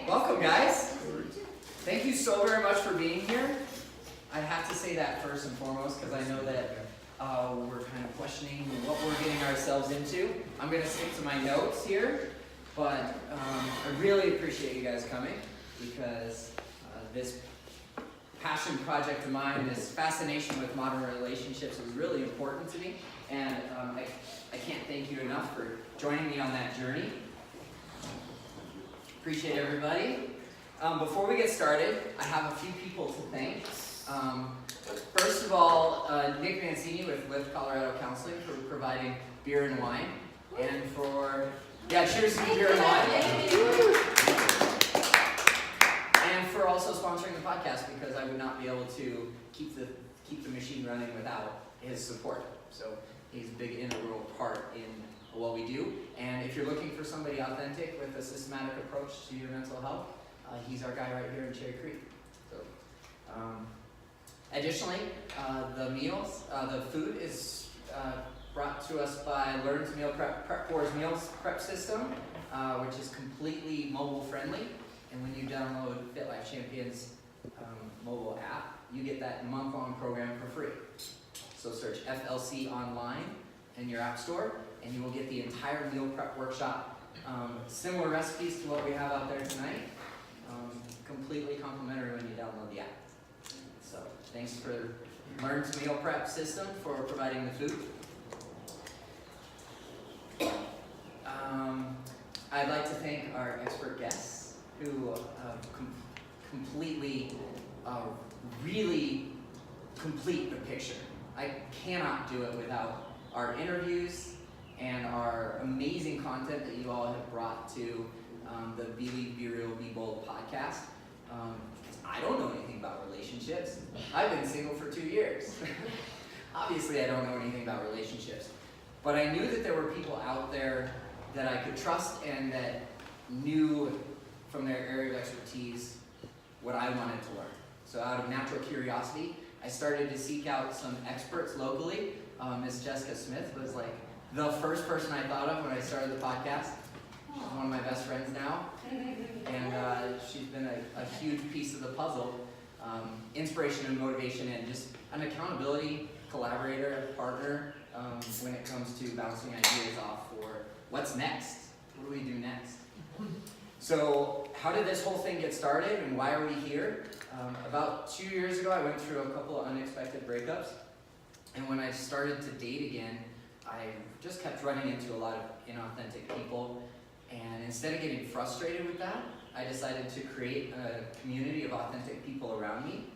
Welcome, guys. Thank you so very much for being here. I have to say that first and foremost because I know that we're kind of questioning what we're getting ourselves into. I'm going to stick to my notes here, but I really appreciate you guys coming because this passion project of mine, this fascination with modern relationships is really important to me, and I can't thank you enough for joining me on that journey. Appreciate everybody. Before we get started, I have a few people to thank. First of all, Nick Mancini with Lift Colorado Counseling for providing beer and wine, and for cheers to beer and wine, and for also sponsoring the podcast because I would not be able to keep the machine running without his support. So he's a big integral part in what we do. And if you're looking for somebody authentic with a systematic approach to your mental health, he's our guy right here in Cherry Creek. So, additionally, the food is brought to us by Learn's Meal Prep Wars Meals Prep System, which is completely mobile friendly. And when you download Fit Life Champions mobile app, you get that month-long program for free. So search FLC online in your app store, and you will get the entire meal prep workshop. Similar recipes to what we have out there tonight. Completely complimentary when you download the app. So thanks for Learn's Meal Prep System for providing the food. I'd like to thank our expert guests who completely, really complete the picture. I cannot do it without our interviews and our amazing content that you all have brought to the Believe, Be Real, Be Bold podcast. I don't know anything about relationships. I've been single for 2 years. Obviously, I don't know anything about relationships. But I knew that there were people out there that I could trust and that knew from their area of expertise what I wanted to learn. So out of natural curiosity, I started to seek out some experts locally. Miss Jessica Smith was like the first person I thought of when I started the podcast. She's one of my best friends now, and she's been a huge piece of the puzzle. Inspiration and motivation and just an accountability collaborator, partner, when it comes to bouncing ideas off for what's next. What do we do next? So how did this whole thing get started and why are we here? About 2 years ago, I went through a couple of unexpected breakups. And when I started to date again, I just kept running into a lot of inauthentic people. And instead of getting frustrated with that, I decided to create a community of authentic people around me.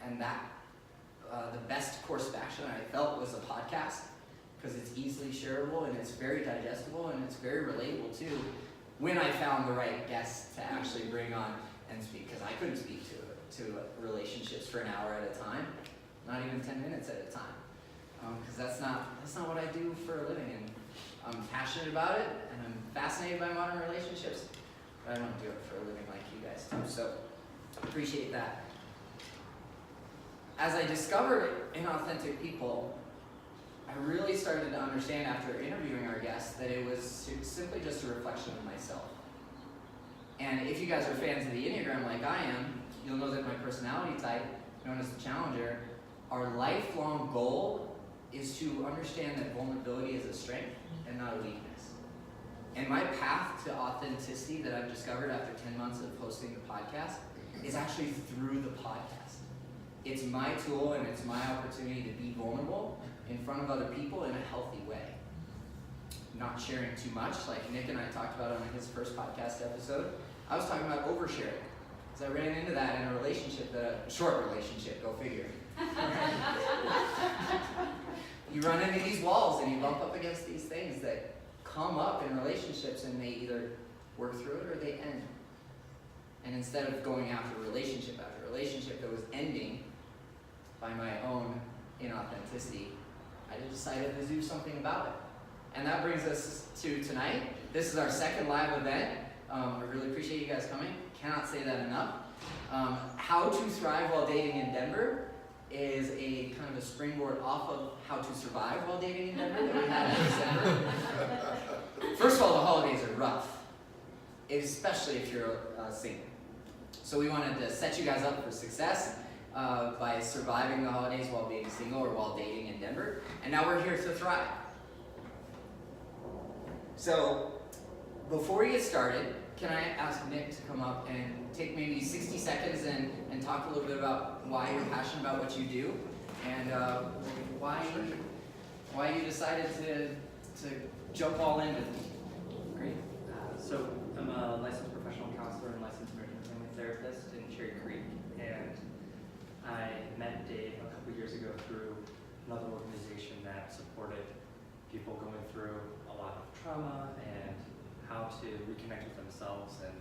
And that, the best course of action I felt was a podcast, because it's easily shareable and it's very digestible and it's very relatable too, when I found the right guests to actually bring on and speak, because I couldn't speak to relationships for an hour at a time, not even 10 minutes at a time, because that's not what I do for a living. And I'm passionate about it, and I'm fascinated by modern relationships, but I don't do it for a living like you guys do. So appreciate that. As I discovered inauthentic people, I really started to understand after interviewing our guests that it was simply just a reflection of myself. And if you guys are fans of the Enneagram like I am, you'll know that my personality type, known as the Challenger, our lifelong goal is to understand that vulnerability is a strength and not a weakness. And my path to authenticity that I've discovered after 10 months of hosting the podcast is actually through the podcast. It's my tool and it's my opportunity to be vulnerable in front of other people in a healthy way. Not sharing too much, like Nick and I talked about on his first podcast episode. I was talking about oversharing, because I ran into that in a relationship, a short relationship, go figure. You run into these walls and you bump up against these things that come up in relationships, and they either work through it or they end. And instead of going after relationship that was ending by my own inauthenticity, I decided to do something about it. And that brings us to tonight. This is our second live event. I really appreciate you guys coming. Cannot say that enough. How to Thrive While Dating in Denver is a kind of a springboard off of How to Survive While Dating in Denver that we had in December. First of all, the holidays are rough. especially if you're single. So we wanted to set you guys up for success by surviving the holidays while being single or while dating in Denver. And now we're here to thrive. So before we get started, can I ask Nick to come up and take maybe 60 seconds and talk a little bit about why you're passionate about what you do and why you decided to jump all in with me? Great. So I'm a licensed professional counselor and licensed marriage and family therapist in Cherry Creek, and I met Dave a couple years ago through another organization that supported people going through a lot of trauma and how to reconnect with themselves and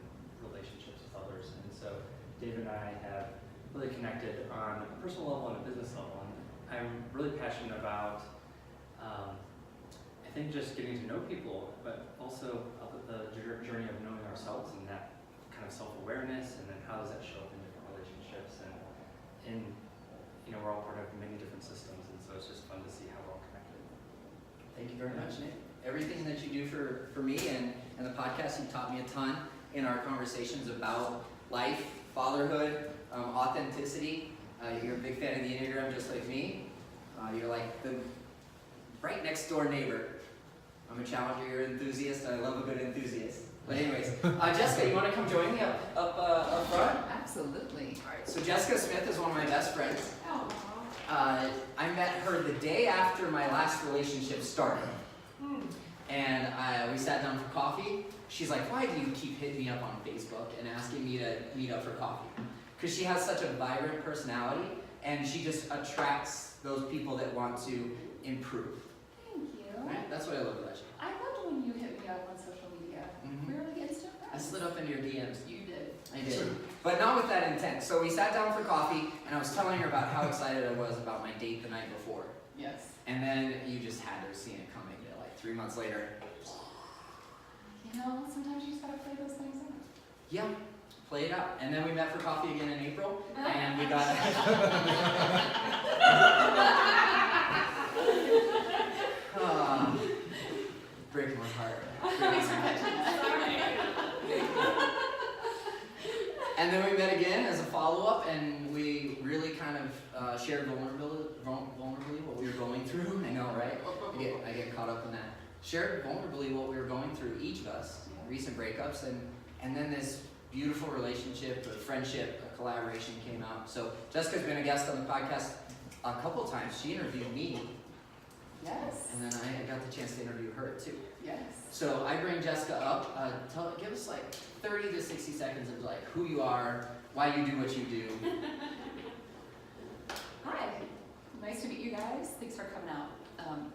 relationships with others. And so Dave and I have really connected on a personal level and a business level. And I'm really passionate about I think just getting to know people, but also the journey of knowing ourselves and that kind of self-awareness, and then how does that show up in different relationships, and we're all part of many different systems, and so it's just fun to see how we're all connected. Thank you very much, Nick. Everything that you do for me and the podcast, you taught me a ton in our conversations about life, fatherhood, authenticity. You're a big fan of the Enneagram just like me. You're like the right next door neighbor. I'm a challenger, you're an enthusiast, I love a good enthusiast. But anyways, Jessica, you want to come join me up front? Absolutely. All right, so Jessica Smith is one of my best friends. I met her the day after my last relationship started. And we sat down for coffee. She's like, why do you keep hitting me up on Facebook and asking me to meet up for coffee? Because she has such a vibrant personality, and she just attracts those people that want to improve. Thank you. Right? That's what I love about you. I loved when you hit me up on social media. We were like instant friends. I slid up into your DMs. You did. I did. But not with that intent. So we sat down for coffee, and I was telling her about how excited I was about my date the night before. Yes. And then you just had to have seen it coming. Like 3 months later. Sometimes you just gotta play those things out. Yeah, play it out. And then we met for coffee again in April, and we got break my heart. Thanks for catching And then we met again as a follow-up, and we really kind of shared vulnerably what we were going through. I know, right? I get caught up in that. Shared vulnerably what we were going through, each of us, recent breakups, and then this beautiful relationship, a friendship, a collaboration came out. So Jessica's been a guest on the podcast a couple times. She interviewed me. Yes. And then I got the chance to interview her too. Yes. So I bring Jessica up. Give us like 30 to 60 seconds of like who you are, why you do what you do. Hi. Nice to meet you guys. Thanks for coming out.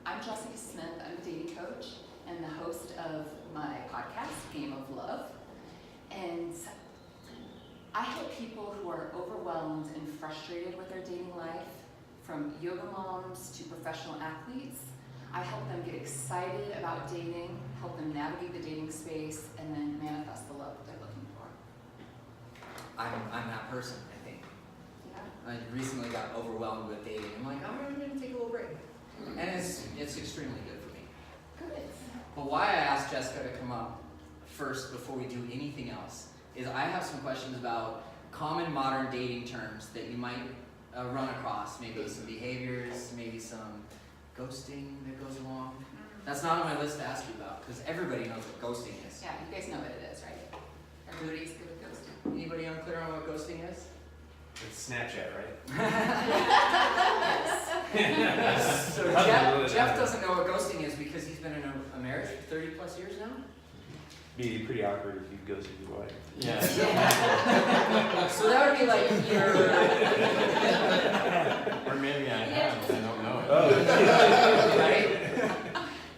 I'm Jessica Smith. I'm a dating coach and the host of my podcast, Game of Love. And I help people who are overwhelmed and frustrated with their dating life, from yoga moms to professional athletes. I help them get excited about dating, help them navigate the dating space, and then manifest the love that they're looking for. I'm that person, I think. Yeah. I recently got overwhelmed with dating. I'm like, I'm going to take a little break. And it's extremely good for me. Good. But why I asked Jessica to come up first before we do anything else is I have some questions about common modern dating terms that you might run across. Maybe some behaviors, maybe some ghosting that goes along. That's not on my list to ask you about because everybody knows what ghosting is. Yeah, you guys know what it is, right? Everybody's good at ghosting. Anybody unclear on what ghosting is? It's Snapchat, right? So Jeff doesn't know what ghosting is because he's been in a marriage for 30 plus years now. Be pretty awkward if you ghosted your wife. Yeah. So that would be like your. Or maybe I have, I don't know it. Oh. Right?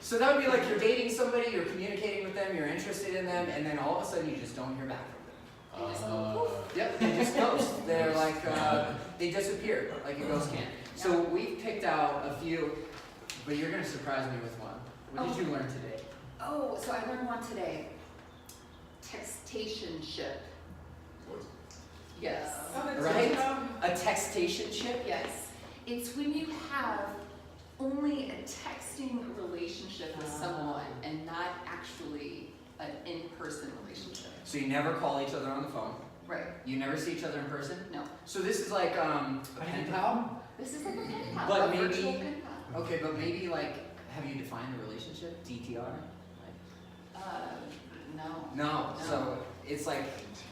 So that would be like you're dating somebody, you're communicating with them, you're interested in them, and then all of a sudden you just don't hear back from them. They just go poof. Yep, they just ghost. They're like, they disappear, like a ghost can. So we picked out a few, but you're going to surprise me with one. What did you learn today? Oh, so I learned one today. Textationship. Yes. Right? A textationship? Yes. It's when you have only a texting relationship with someone and not actually an in-person relationship. So you never call each other on the phone. Right. You never see each other in person. No. So this is like a pen pal. This is like a pen pal. But a maybe- virtual pen pal. Okay, but maybe like, have you defined the relationship? DTR? No. No. So it's like,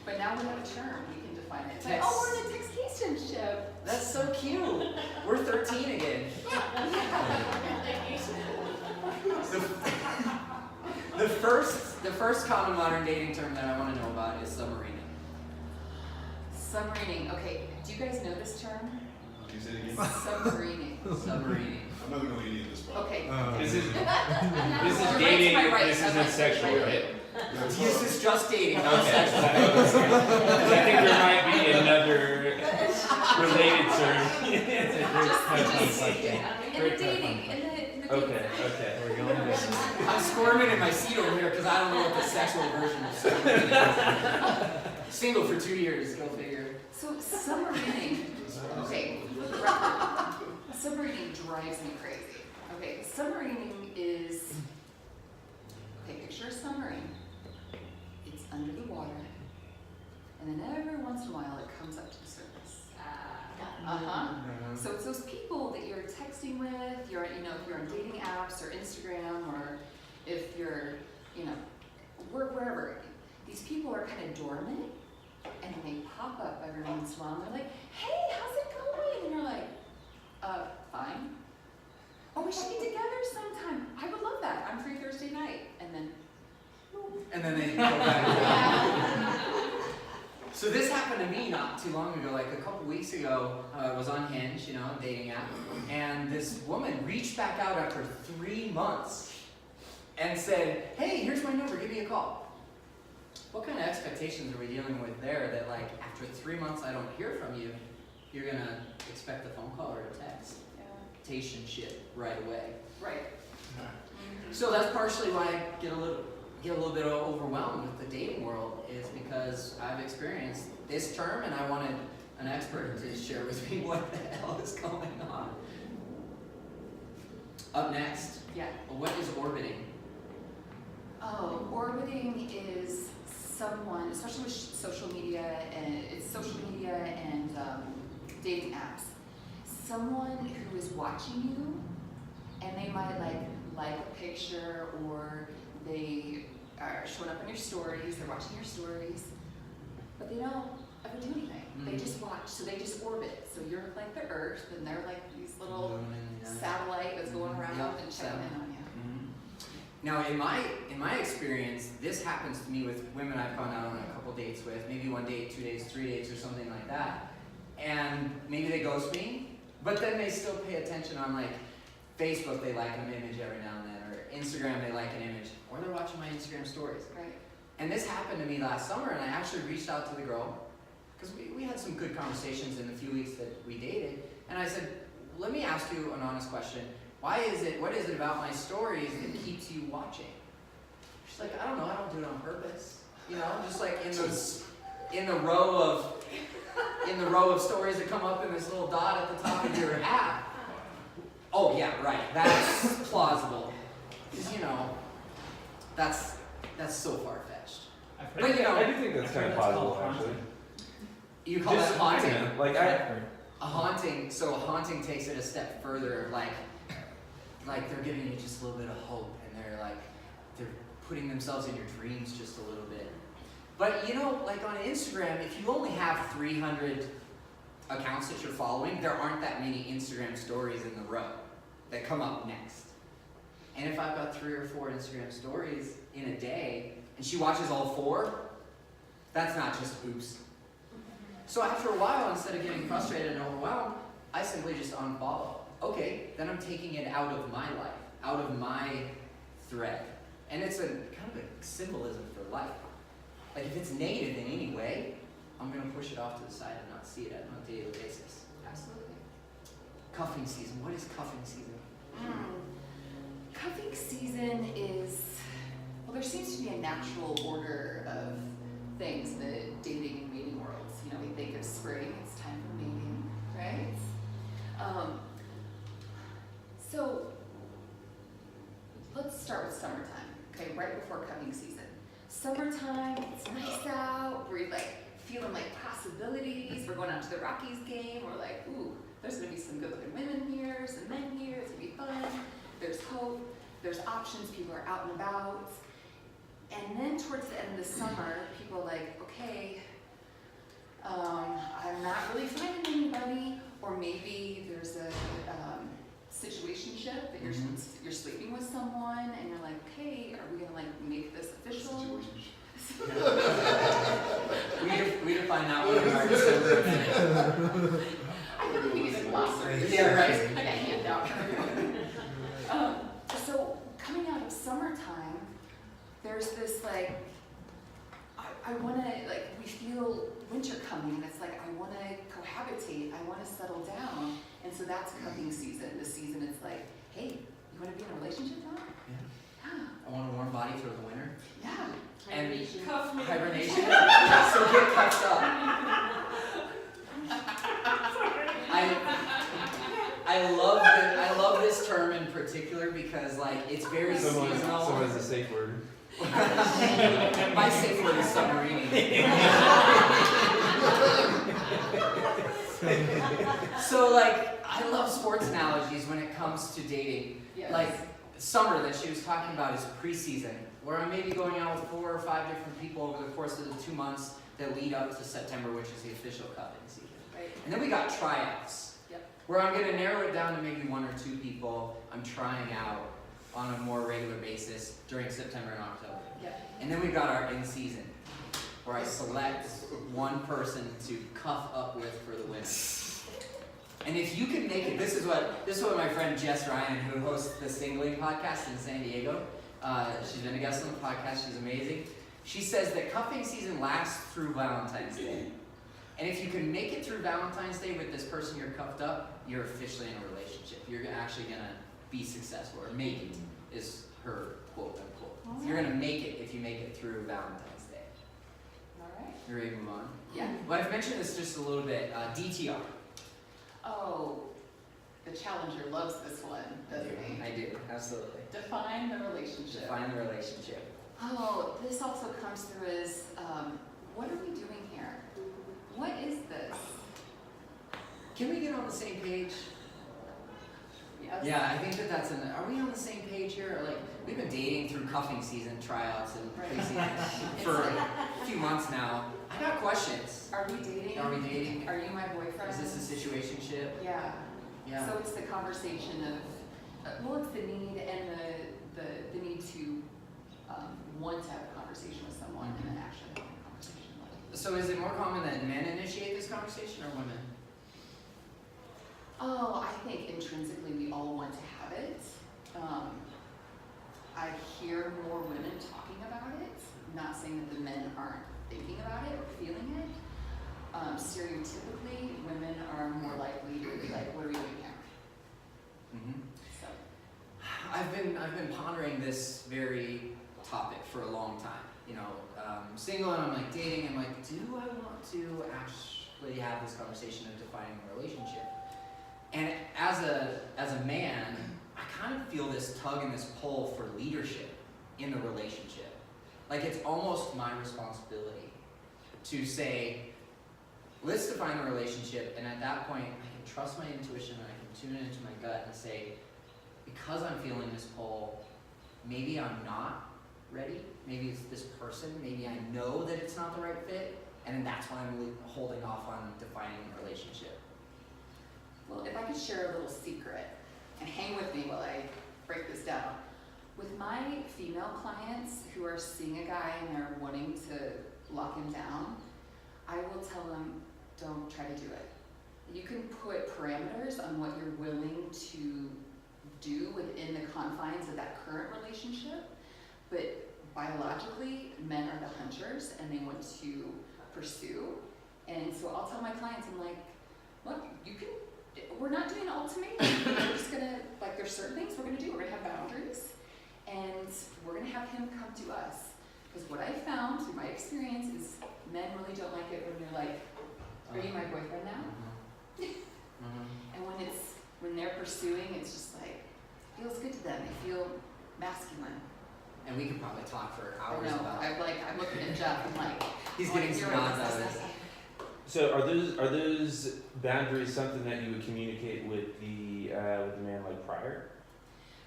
But now we have a term. We can define it. It's like, Text. oh, we're in a textationship. that's so cute. We're 13 again. The first common modern dating term that I want to know about is submarining. Submarining. Okay. Do you guys know this term? Can you say it again? Submarining. Submarining. I'm not gonna lead you in this one. Okay. This is You're dating. right to my right. This I'm isn't right. sexual, right? This is just dating, not Okay. sexual. Because I think there might be another related term. In the dating. In the Okay. We're going there. I'm squirming in my seat over here because I don't know what the sexual version of submarining is. Single for 2 years, go figure. So submarining. Okay. For the record, submarining drives me crazy. Okay. Submarining is. Okay. Picture a submarine. It's under the water, and then every once in a while it comes up to the surface. So it's those people that you're texting with, if you're on dating apps or Instagram, or if you're, wherever. These people are kind of dormant, and then they pop up every once in a while, and they're like, hey, how's it going? And you're like, fine. Oh, we should be together sometime. I would love that. I'm free Thursday night. And then, And then they go back. So this happened to me not too long ago, like a couple weeks ago. I was on Hinge, a dating app, and this woman reached back out after 3 months and said, hey, here's my number, give me a call. What kind of expectations are we dealing with there that like after 3 months I don't hear from you, you're gonna expect a phone call or a text? Expectation shit right away. right. So that's partially why I get a little bit overwhelmed with the dating world, is because I've experienced this term and I wanted an expert to share with me what the hell is going on. Up next, Yeah. what is orbiting? Oh, orbiting is someone, especially with social media, and it's social media and dating apps. Someone who is watching you, and they might like a picture, or they are showing up in your stories. They're watching your stories, but they don't ever do anything. They just watch. So they just orbit. So you're like the Earth, and they're like these little satellite that's going around Yep, and checking in on you. Now, in my experience, this happens to me with women I've gone out on a couple dates with, maybe 1 date, 2 dates, 3 dates, or something like that. And maybe they ghost me, but then they still pay attention on like Facebook. They like an image every now and then, or Instagram they like an image, or they're watching my Instagram stories. Right. And this happened to me last summer, and I actually reached out to the girl because we had some good conversations in the few weeks that we dated, and I said, let me ask you an honest question. What is it about my stories that keeps you watching? She's like, I don't know, I don't do it on purpose. Just like in the row of stories that come up in this little dot at the top of your app. Oh yeah, right, that's plausible. Because that's so far-fetched. But I do think that's kind of plausible, actually. You call that haunting? A A haunting takes it a step further, like they're giving you just a little bit of hope, and they're putting themselves in your dreams just a little bit. But like on Instagram, if you only have 300 accounts that you're following, there aren't that many Instagram stories in the row that come up next. And if I've got 3 or 4 Instagram stories in a day, and she watches all 4, that's not just oops. So after a while, instead of getting frustrated and overwhelmed, I simply just unfollow. Okay, then I'm taking it out of my life, out of my thread. And it's a kind of a symbolism for life. Like if it's negative in any way, I'm gonna push it off to the side and not see it on a daily basis. Absolutely. Cuffing season, what is cuffing season? Cuffing season is, well, there seems to be a natural order of things in the dating and mating worlds. We think of spring, it's time for mating, right? So let's start with summertime, okay, right before cuffing season. we're like feeling like possibilities. We're going out to the Rockies game. We're like, ooh, there's gonna be some good looking women here, some men here, it's gonna be fun. There's hope, there's options, people are out and about. And then towards the end of the summer, people are like, okay, I'm not really finding anybody, or maybe there's a situationship that you're sleeping with someone, and you're like, okay, are we gonna like make this official? We define that one in our December event. I think we need a glossary. Yeah, right. I got a handout for everyone. So coming out of summertime, there's this like, I wanna, like, we feel winter coming, and it's like, I wanna cohabitate, I wanna settle down. And so that's cuffing season. The season it's like, hey, you wanna be in a relationship now? Yeah. Yeah. I want a warm body through the winter. Yeah. And Cuff me. hibernation. So get cuffed up. I love this term in particular because like it's very seasonal. Someone's a safe word. My safe word is submarine. So like I love sports analogies when it comes to dating. Yes. Like summer that she was talking about is preseason, where I may be going out with 4 or 5 different people over the course of the 2 months that lead up to September, which is the official cuffing season. Right. And then we got tryouts, Yep. where I'm going to narrow it down to maybe 1 or 2 people I'm trying out on a more regular basis during September and October. Yep. And then we've got our in-season, where I select one person to cuff up with for the winter. And if you can make it, this is what my friend Jess Ryan, who hosts the Singling podcast in San Diego, she's been a guest on the podcast, she's amazing. She says that cuffing season lasts through Valentine's Day. And if you can make it through Valentine's Day with this person you're cuffed up, you're officially in a relationship. You're actually gonna be successful, or make it, is her quote unquote. You're gonna make it if you make it through Valentine's Day. All right. You ready to move on? Yeah. Well, I've mentioned this just a little bit, DTR. Oh, the challenger loves this one, doesn't he? I do, absolutely. Define the relationship. Define the relationship. Oh, this also comes through as, what are we doing here? What is this? Can we get on the same page? Yes. Yeah, I think that's are we on the same page here? Like, we've been dating through cuffing season, tryouts, and Right. preseason for a few months now. I got questions. Are we dating? Are we dating? Are you my boyfriend? Is this a situationship? Yeah. Yeah. So it's the conversation of, well, it's the need and the need to want to have a conversation with someone and then actually have a conversation with. So is it more common that men initiate this conversation or women? Oh, I think intrinsically we all want to have it. I hear more women talking about it. I'm not saying that the men aren't thinking about it or feeling it. Stereotypically, women are more likely to be like, what are we doing here? Mm-hmm. So, I've been pondering this very topic for a long time. You know, single and I'm like dating. I'm like, do I want to actually have this conversation of defining a relationship? And as a man, I kind of feel this tug and this pull for leadership in the relationship. Like it's almost my responsibility to say, let's define the relationship, and at that point, I can trust my intuition and I can tune into my gut and say, because I'm feeling this pull, maybe I'm not ready, maybe it's this person, maybe I know that it's not the right fit, and then that's why I'm holding off on defining a relationship. well, if I could share a little secret, and hang with me while I break this down. With my female clients who are seeing a guy and they're wanting to lock him down, I will tell them, don't try to do it. You can put parameters on what you're willing to do within the confines of that current relationship, but biologically, men are the hunters and they want to pursue. And so I'll tell my clients, I'm like, look, we're not doing an ultimatum. We're just gonna, like, there's certain things we're gonna do. We're gonna have boundaries, and we're gonna have him come to us. Because what I found through my experience is men really don't like it when you're like, are you my boyfriend now? And when they're pursuing, it's just like, it feels good to them. They feel masculine. and we could probably talk for I hours know, about. I'm looking at Jeff, I'm like. He's oh, getting you're some right, nods out of this. So are those boundaries something that you would communicate with the man like prior?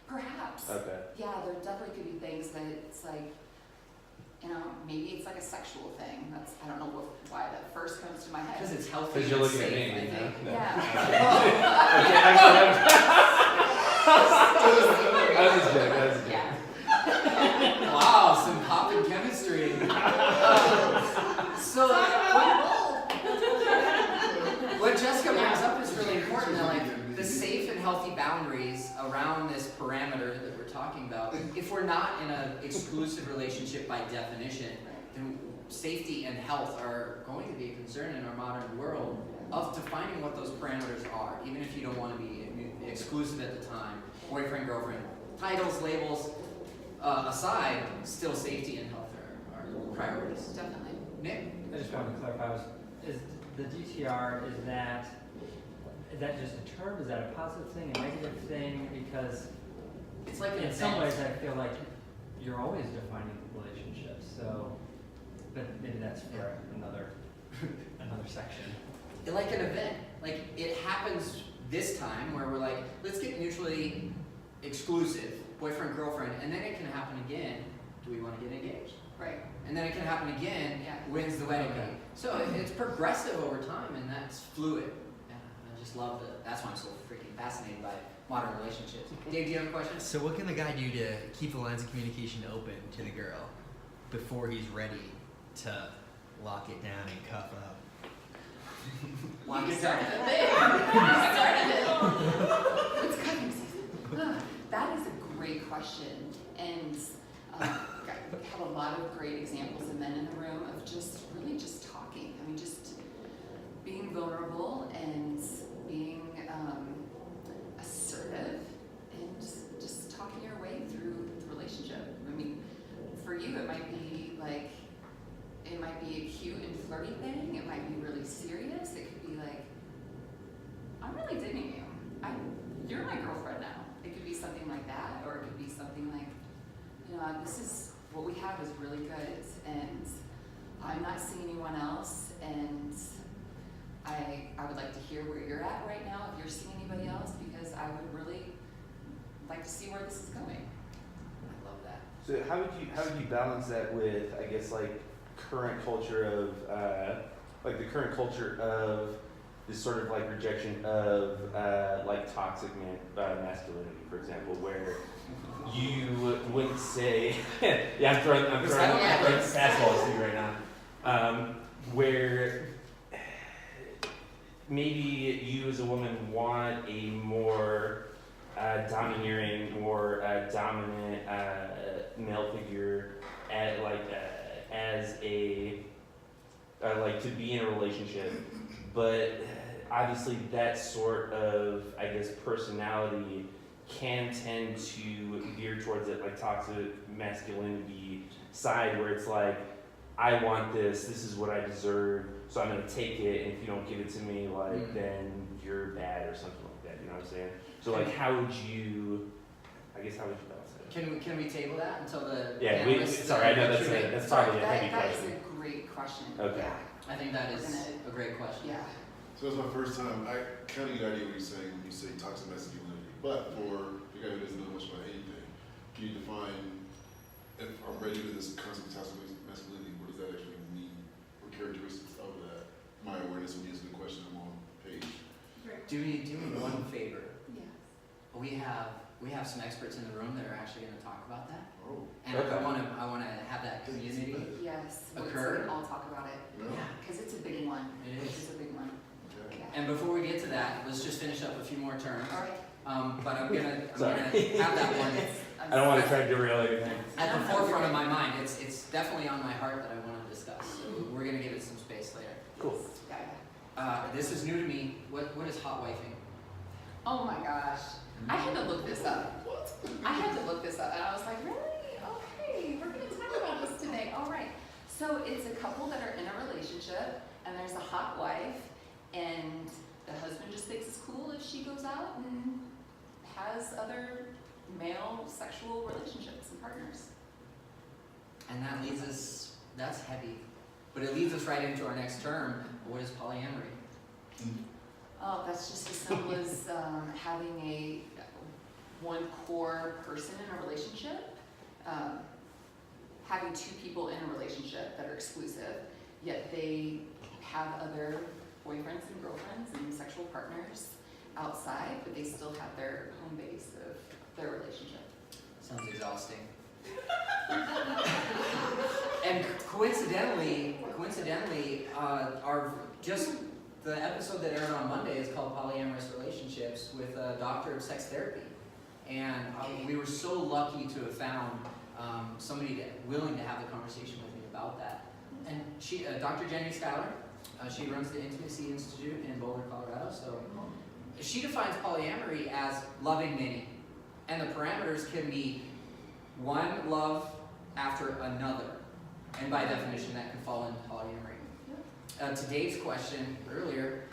Perhaps. Okay. Yeah, there definitely could be things that it's like, you know, maybe it's like a sexual thing. That's, I don't know why that first comes to my head. Because it's healthy. Because you're and looking at safe, me, I you know? think. No. Yeah. Okay, I was just joking. Yeah. Wow, some poppin' chemistry. So what Jessica brings up is really important. That, like the safe and healthy boundaries around this parameter that we're talking about. If we're not in an exclusive relationship by definition, then safety and health are going to be a concern in our modern world of defining what those parameters are, even if you don't want to be exclusive at the time, boyfriend, girlfriend, titles, labels aside, still safety and health are priorities. Definitely. Nick? I just wanted to clarify, is the DTR, is that just a term, is that a positive thing, a negative thing? Because It's like an in some event. ways I feel like you're always defining relationships, so, but maybe that's for another section. Like an event. Like it happens this time where we're like, let's get mutually exclusive, boyfriend, girlfriend, and then it can happen again. Do we want to get engaged? Right. And then it can happen again. Yeah. When's the wedding Okay. date? So it's progressive over time, and that's fluid. Yeah, I just love that. That's why I'm so freaking fascinated by modern relationships. Dave, do you have a question? So what can the guy do to keep the lines of communication open to the girl before he's ready to lock it down and cuff up? Lock You it down. started it there. You started it. It's cuffing season. That is a great question, and I have a lot of great examples of men in the room of just really just talking. I mean, just being vulnerable and being assertive and just talking your way through the relationship. I mean, for you, it might be like, it might be a cute and flirty thing. It might be really serious. It could be like, I'm really digging you. You're my girlfriend now. It could be something like that, or it could be something like, you know, this is what we have is really good, and I'm not seeing anyone else, and I would like to hear where you're at right now if you're seeing anybody else, because I would really like to see where this is going. I love that. So how would you balance that with, I guess, like current culture of this sort of like rejection of like toxic masculinity, for example, where you wouldn't say, yeah, I'm throwing fastballs to you right now, where maybe you as a woman want a more domineering, more dominant male figure as a like to be in a relationship, but obviously that sort of, I guess, personality can tend to veer towards it like toxic masculinity side, where it's like, I want this is what I deserve, so I'm gonna take it, and if you don't give it to me, like then you're bad or something like that, you know what I'm saying? So like how would you balance that? Can we table that until the Yeah, panelists, sorry, I know contribute? that's probably a heavy That is question. a great question. Okay. Yeah. I think that is We're gonna- a great question. Yeah. So that's my first time. I kind of get the idea what you're saying when you say toxic masculinity. But for the guy who doesn't know much about anything, can you define, if I'm ready to this concept of toxic masculinity, what does that actually mean? What characteristics of that? My awareness when you answer the question, I'm on page. Do me one favor. Yeah. We have some experts in the room that are actually going to talk about that, Oh, and Okay. I want to have that community. Yes. Occur. I'll talk about it. yeah. Yeah, Because it's a big one. it is. It's a big one. Okay. Yeah. And before we get to that, let's just finish up a few more terms. All right. But I'm gonna Sorry. have that one I don't want to try to derail anything. at the forefront of my mind. It's definitely on my heart that I want to discuss. So we're gonna give it some space later. Cool. Yeah. This is new to me. What is hot wifing? Oh my gosh. I had to look this up. I had to look this up, and I was like, really? Okay, we're going to talk about this today. All right. So it's a couple that are in a relationship, and there's a hot wife, and the husband just thinks it's cool if she goes out and has other male sexual relationships and partners. And that leads us, that's heavy, but it leads us right into our next term. What is polyamory? Oh, that's just as simple as having one core person in a relationship, having two people in a relationship that are exclusive, yet they have other boyfriends and girlfriends and sexual partners outside, but they still have their home base of their relationship. Sounds exhausting. And coincidentally, our just the episode that aired on Monday is called Polyamorous Relationships with a doctor of sex therapy, and we were so lucky to have found somebody willing to have the conversation with me about that. And she, Dr. Jenny Schuyler, she runs the Intimacy Institute in Boulder, Colorado. So she defines polyamory as loving many, and the parameters can be one love after another, and by definition that can fall into polyamory. To Dave's question earlier,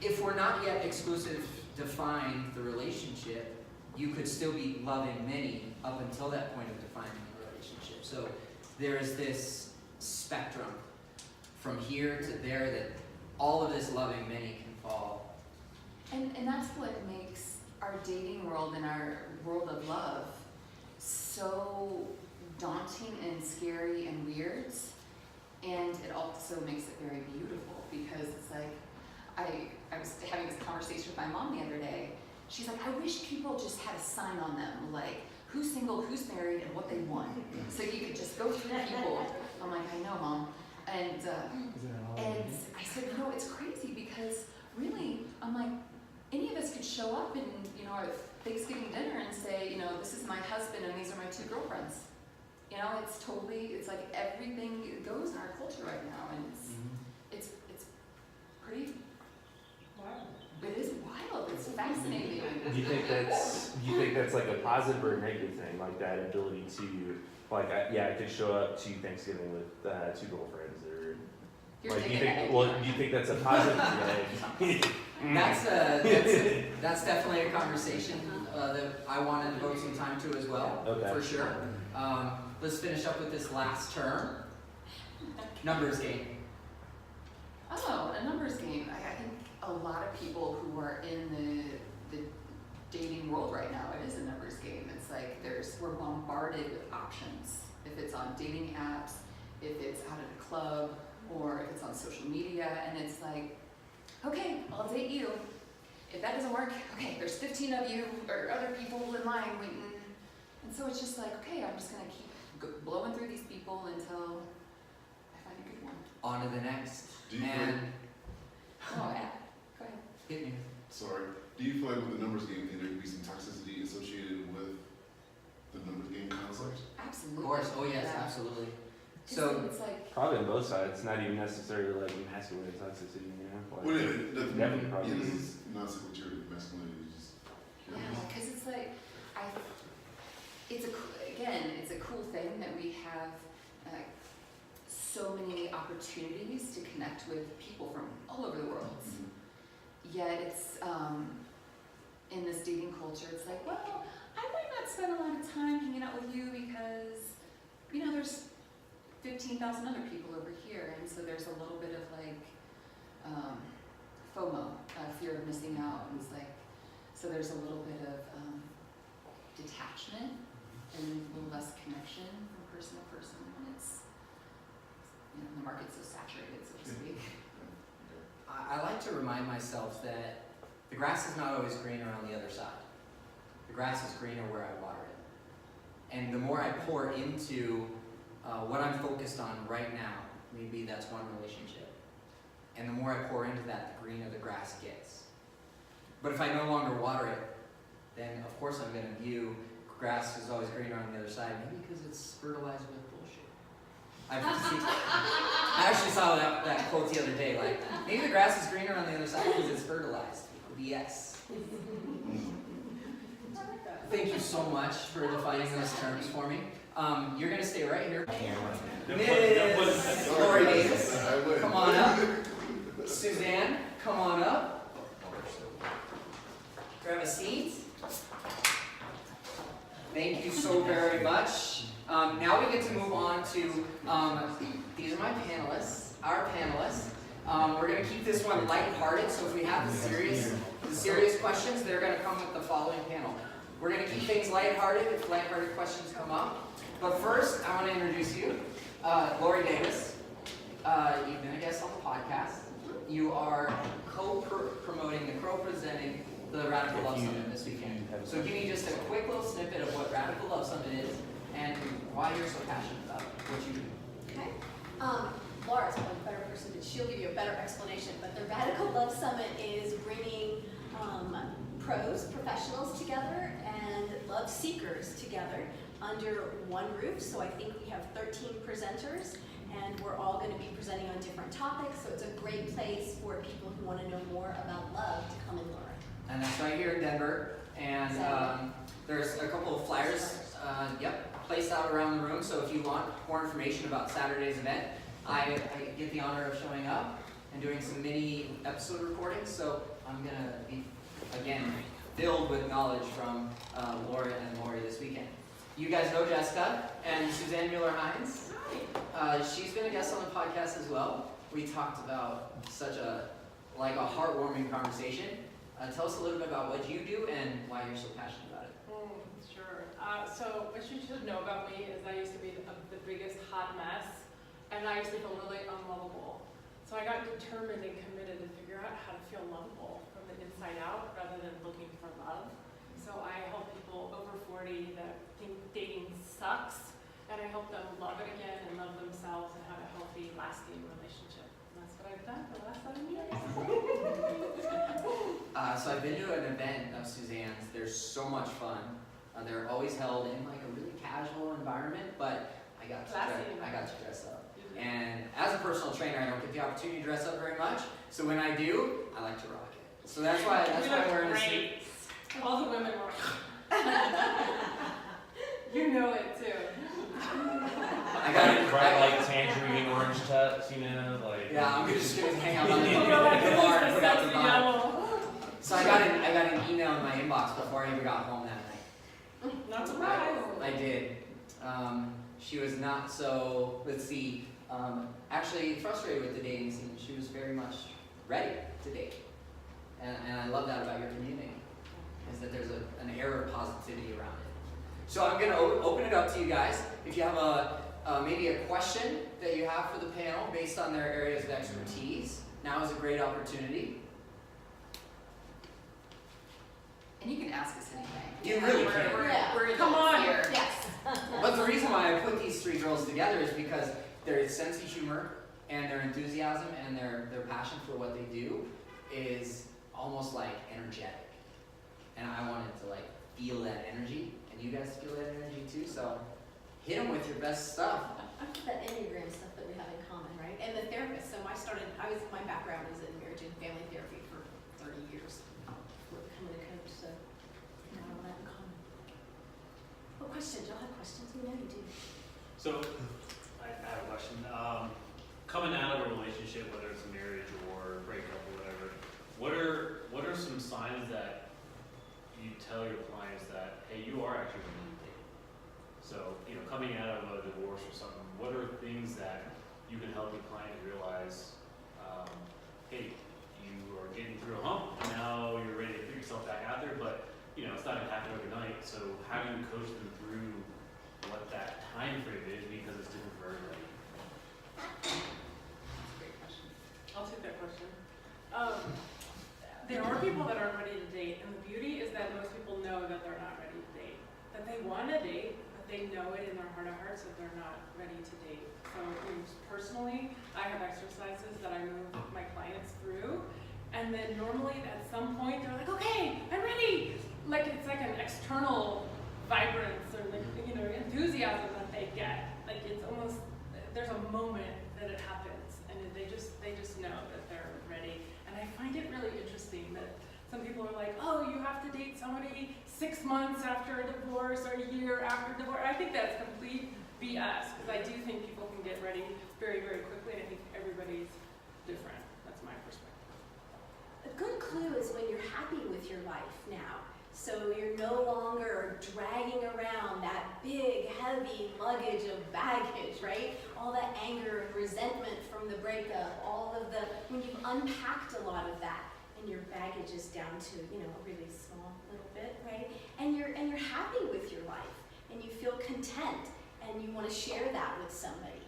if we're not yet exclusive define the relationship, you could still be loving many up until that point of defining the relationship. So there is this spectrum from here to there that all of this loving many can fall. And that's what makes our dating world and our world of love so daunting and scary and weird. And it also makes it very beautiful, because it's like, I was having this conversation with my mom the other day. She's like, I wish people just had a sign on them, like who's single, who's married, and what they want. So you could just go through people. I'm like, I know, Mom. And I said, you know, it's crazy, because really, I'm like, any of us could show up in, you know, our Thanksgiving dinner and say, you know, this is my husband and these are my two girlfriends. You know, it's like everything goes in our culture right now, and it's pretty wild. It is wild. It's fascinating. Do you think that's like a positive or a negative thing, like that ability to, like, I could show up to Thanksgiving with two girlfriends, or You're like, do you taking think? it. Well, do you think that's a positive? That's definitely a conversation that I want to devote some time to as well, Okay. for sure. Let's finish up with this last term. Numbers game. Oh, a numbers game. I think a lot of people who are in the dating world right now, it is a numbers game. It's like we're bombarded with options. If it's on dating apps, if it's out at a club, or if it's on social media, and it's like, okay, I'll date you. If that doesn't work, okay, there's 15 of you or other people in line waiting. And so it's just like, okay, I'm just gonna keep blowing through these people until I find a good one. On to the next. Do you And Oh, yeah, go ahead. hit me. Sorry. Do you feel like with the numbers game thing, there could be some toxicity associated with the numbers game concept? Absolutely. Of course. Oh yes, Yeah. absolutely. 'Cause So it's like, Probably on both sides, not even necessarily like masculine toxicity, you know? Like, Well, yeah, definitely probably. this is not something to masculinity, it's just yeah, because it's like, it's a cool thing that we have so many opportunities to connect with people from all over the world. Yet it's, in this dating culture, it's like, well, I might not spend a lot of time hanging out with you because, you know, there's 15,000 other people over here, and so there's a little bit of like FOMO, fear of missing out, and it's like, so there's a little bit of detachment and a little less connection from person to person when it's, you know, the market's so saturated, so to speak. I like to remind myself that the grass is not always greener on the other side. The grass is greener where I water it. And the more I pour into what I'm focused on right now, maybe that's one relationship, and the more I pour into that, the greener the grass gets. But if I no longer water it, then of course I'm going to view grass is always greener on the other side, maybe because it's fertilized with bullshit. I actually saw that quote the other day, like, maybe the grass is greener on the other side because it's fertilized. BS. Thank you so much for defining those terms for me. You're going to stay right here. Ms. Lori Davis, come on up. Suzanne, come on up. Grab a seat. Thank you so very much. Now we get to move on to our panelists. We're going to keep this one lighthearted, so if we have the serious questions, they're going to come with the following panel. We're going to keep things lighthearted if lighthearted questions come up. But first, I want to introduce you. Lori Davis, you've been a guest on the podcast. You are co-presenting the Radical Love Summit this weekend. So give me just a quick little snippet of what Radical Love Summit is and why you're so passionate about what you do. Okay. Laura's probably a better person, but she'll give you a better explanation. But the Radical Love Summit is bringing pros, professionals together, and love seekers together under one roof. So I think we have 13 presenters, and we're all going to be presenting on different topics. So it's a great place for people who want to know more about love to come and learn. And that's right here in Denver. And there's a couple of flyers, placed out around the room. So if you want more information about Saturday's event, I get the honor of showing up and doing some mini episode recordings. So I'm going to be, again, filled with knowledge from Laura and Lori this weekend. You guys know Jessica and Suzanne Mueller-Hines. She's been a guest on the podcast as well. We talked about such a heartwarming conversation. Tell us a little bit about what you do and why you're so passionate about it. Sure. So what you should know about me is I used to be the biggest hot mess, and I used to feel really unlovable. So I got determined and committed to figure out how to feel lovable from the inside out rather than looking for love. So I help people over 40 that think dating sucks, and I help them love it again and love themselves and have a healthy, lasting relationship. And that's what I've done for the last 7 years. So I've been to an event of Suzanne's. They're so much fun. They're always held in like a really casual environment, but I got to dress up. And as a personal trainer, I don't get the opportunity to dress up very much. So when I do, I like to rock it. So that's why I'm wearing a suit. All the women were. You know it too. I got it. Bright like tangerine orange tux, you know, like. Yeah, I'm just gonna hang out on the You know, like, bar and put out the sexy vibe. yellow. So I got an email in my inbox before I even got home that night. Not surprised. I did. She was not so, actually frustrated with the dating scene. She was very much ready to date. And I love that about your community, is that there's an air of positivity around it. So I'm going to open it up to you guys. If you have maybe a question that you have for the panel based on their areas of expertise, now is a great opportunity. And you can ask us anything. You really can. We're Come on. here. Yes. But the reason why I put these three girls together is because their sense of humor and their enthusiasm and their passion for what they do is almost like energetic. And I wanted to like feel that energy, and you guys feel that energy too, so hit them with your best stuff. That Enneagram stuff that we have in common, right? And the therapist. So my background is in marriage and family therapy for 30 years before becoming a coach. So I have all that in common. What questions? Y'all have questions? We know you do. So, I have a question. Coming out of a relationship, whether it's a marriage or a breakup or whatever, what are some signs that you tell your clients that, hey, you are actually ready to date? So, coming out of a divorce or something, what are things that you can help your client realize, hey, you are getting through a hump, and now you're ready to put yourself back out there, but it's not gonna happen overnight. So how do you coach them through what that time frame is, because it's different for everybody? I'll take that question. There are people that aren't ready to date, and the beauty is that most people know that they're not ready to date. That they want to date, but they know it in their heart of hearts that they're not ready to date. So personally, I have exercises that I move my clients through, and then normally at some point they're like, okay, I'm ready. Like it's like an external vibrance or enthusiasm that they get. Like it's almost, there's a moment that it happens, and they just know that they're ready. And I find it really interesting that some people are like, oh, you have to date somebody 6 months after a divorce or a year after divorce. I think that's complete BS, because I do think people can get ready very, very quickly, and I think everybody's different. That's my perspective. A good clue is when you're happy with your life now. So you're no longer dragging around that big, heavy luggage of baggage, right? All that anger and resentment from the breakup, when you've unpacked a lot of that, and your baggage is down to, a really small little bit, right? And you're happy with your life, and you feel content, and you want to share that with somebody.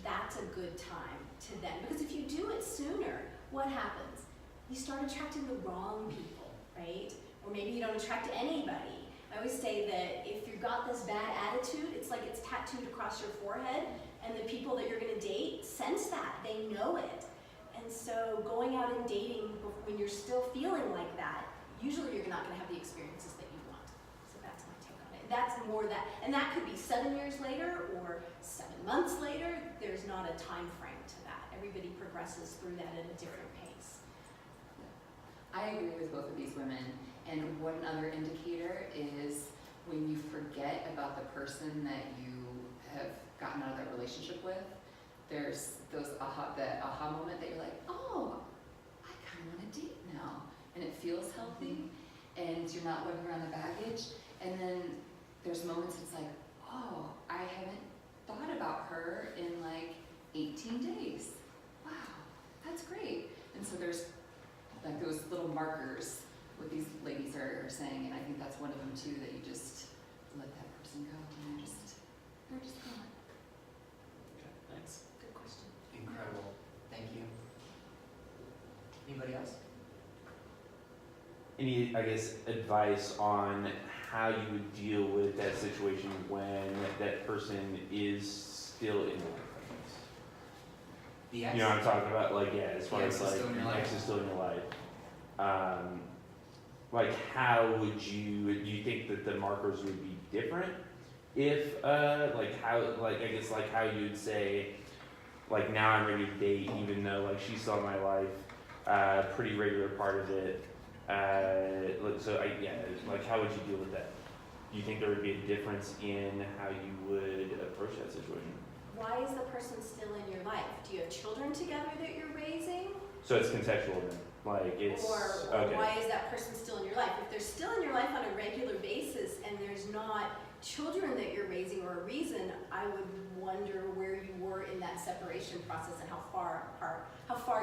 That's a good time to then, because if you do it sooner, what happens? You start attracting the wrong people, right? Or maybe you don't attract anybody. I always say that if you've got this bad attitude, it's like it's tattooed across your forehead, and the people that you're gonna date sense that, they know it. And so going out and dating when you're still feeling like that, usually you're not gonna have the experiences that you want. So that's my take on it. That's more that, and that could be 7 years later or 7 months later. There's not a time frame to that. Everybody progresses through that at a different pace. I agree with both of these women. And one other indicator is when you forget about the person that you have gotten out of that relationship with, there's the aha moment that you're like, oh, I kind of want to date now. And it feels healthy, and you're not lugging around the baggage. And then there's moments it's like, oh, I haven't thought about her in like 18 days. Wow, that's great. And so there's like those little markers what these ladies are saying, and I think that's one of them too, that you just let that person go, and they're just gone. Okay, thanks. Good question. Incredible. Thank you. Anybody else? Any, I guess, advice on how you would deal with that situation when that person is still in your life, I guess? The ex? You know what I'm talking about? Like, yeah, as far The as ex is like, still in your the life. ex is still in your life. Like, how would you, do you think that the markers would be different if, like, how, like, I guess, like, how you'd say, like, now I'm ready to date, even though, like, she's still in my life, pretty regular part of it. Like, how would you deal with that? Do you think there would be a difference in how you would approach that situation? Why is the person still in your life? Do you have children together that you're raising? So it's contextual then, like, it's, Or okay. why is that person still in your life? If they're still in your life on a regular basis and there's not children that you're raising or a reason, I would wonder where you were in that separation process and how far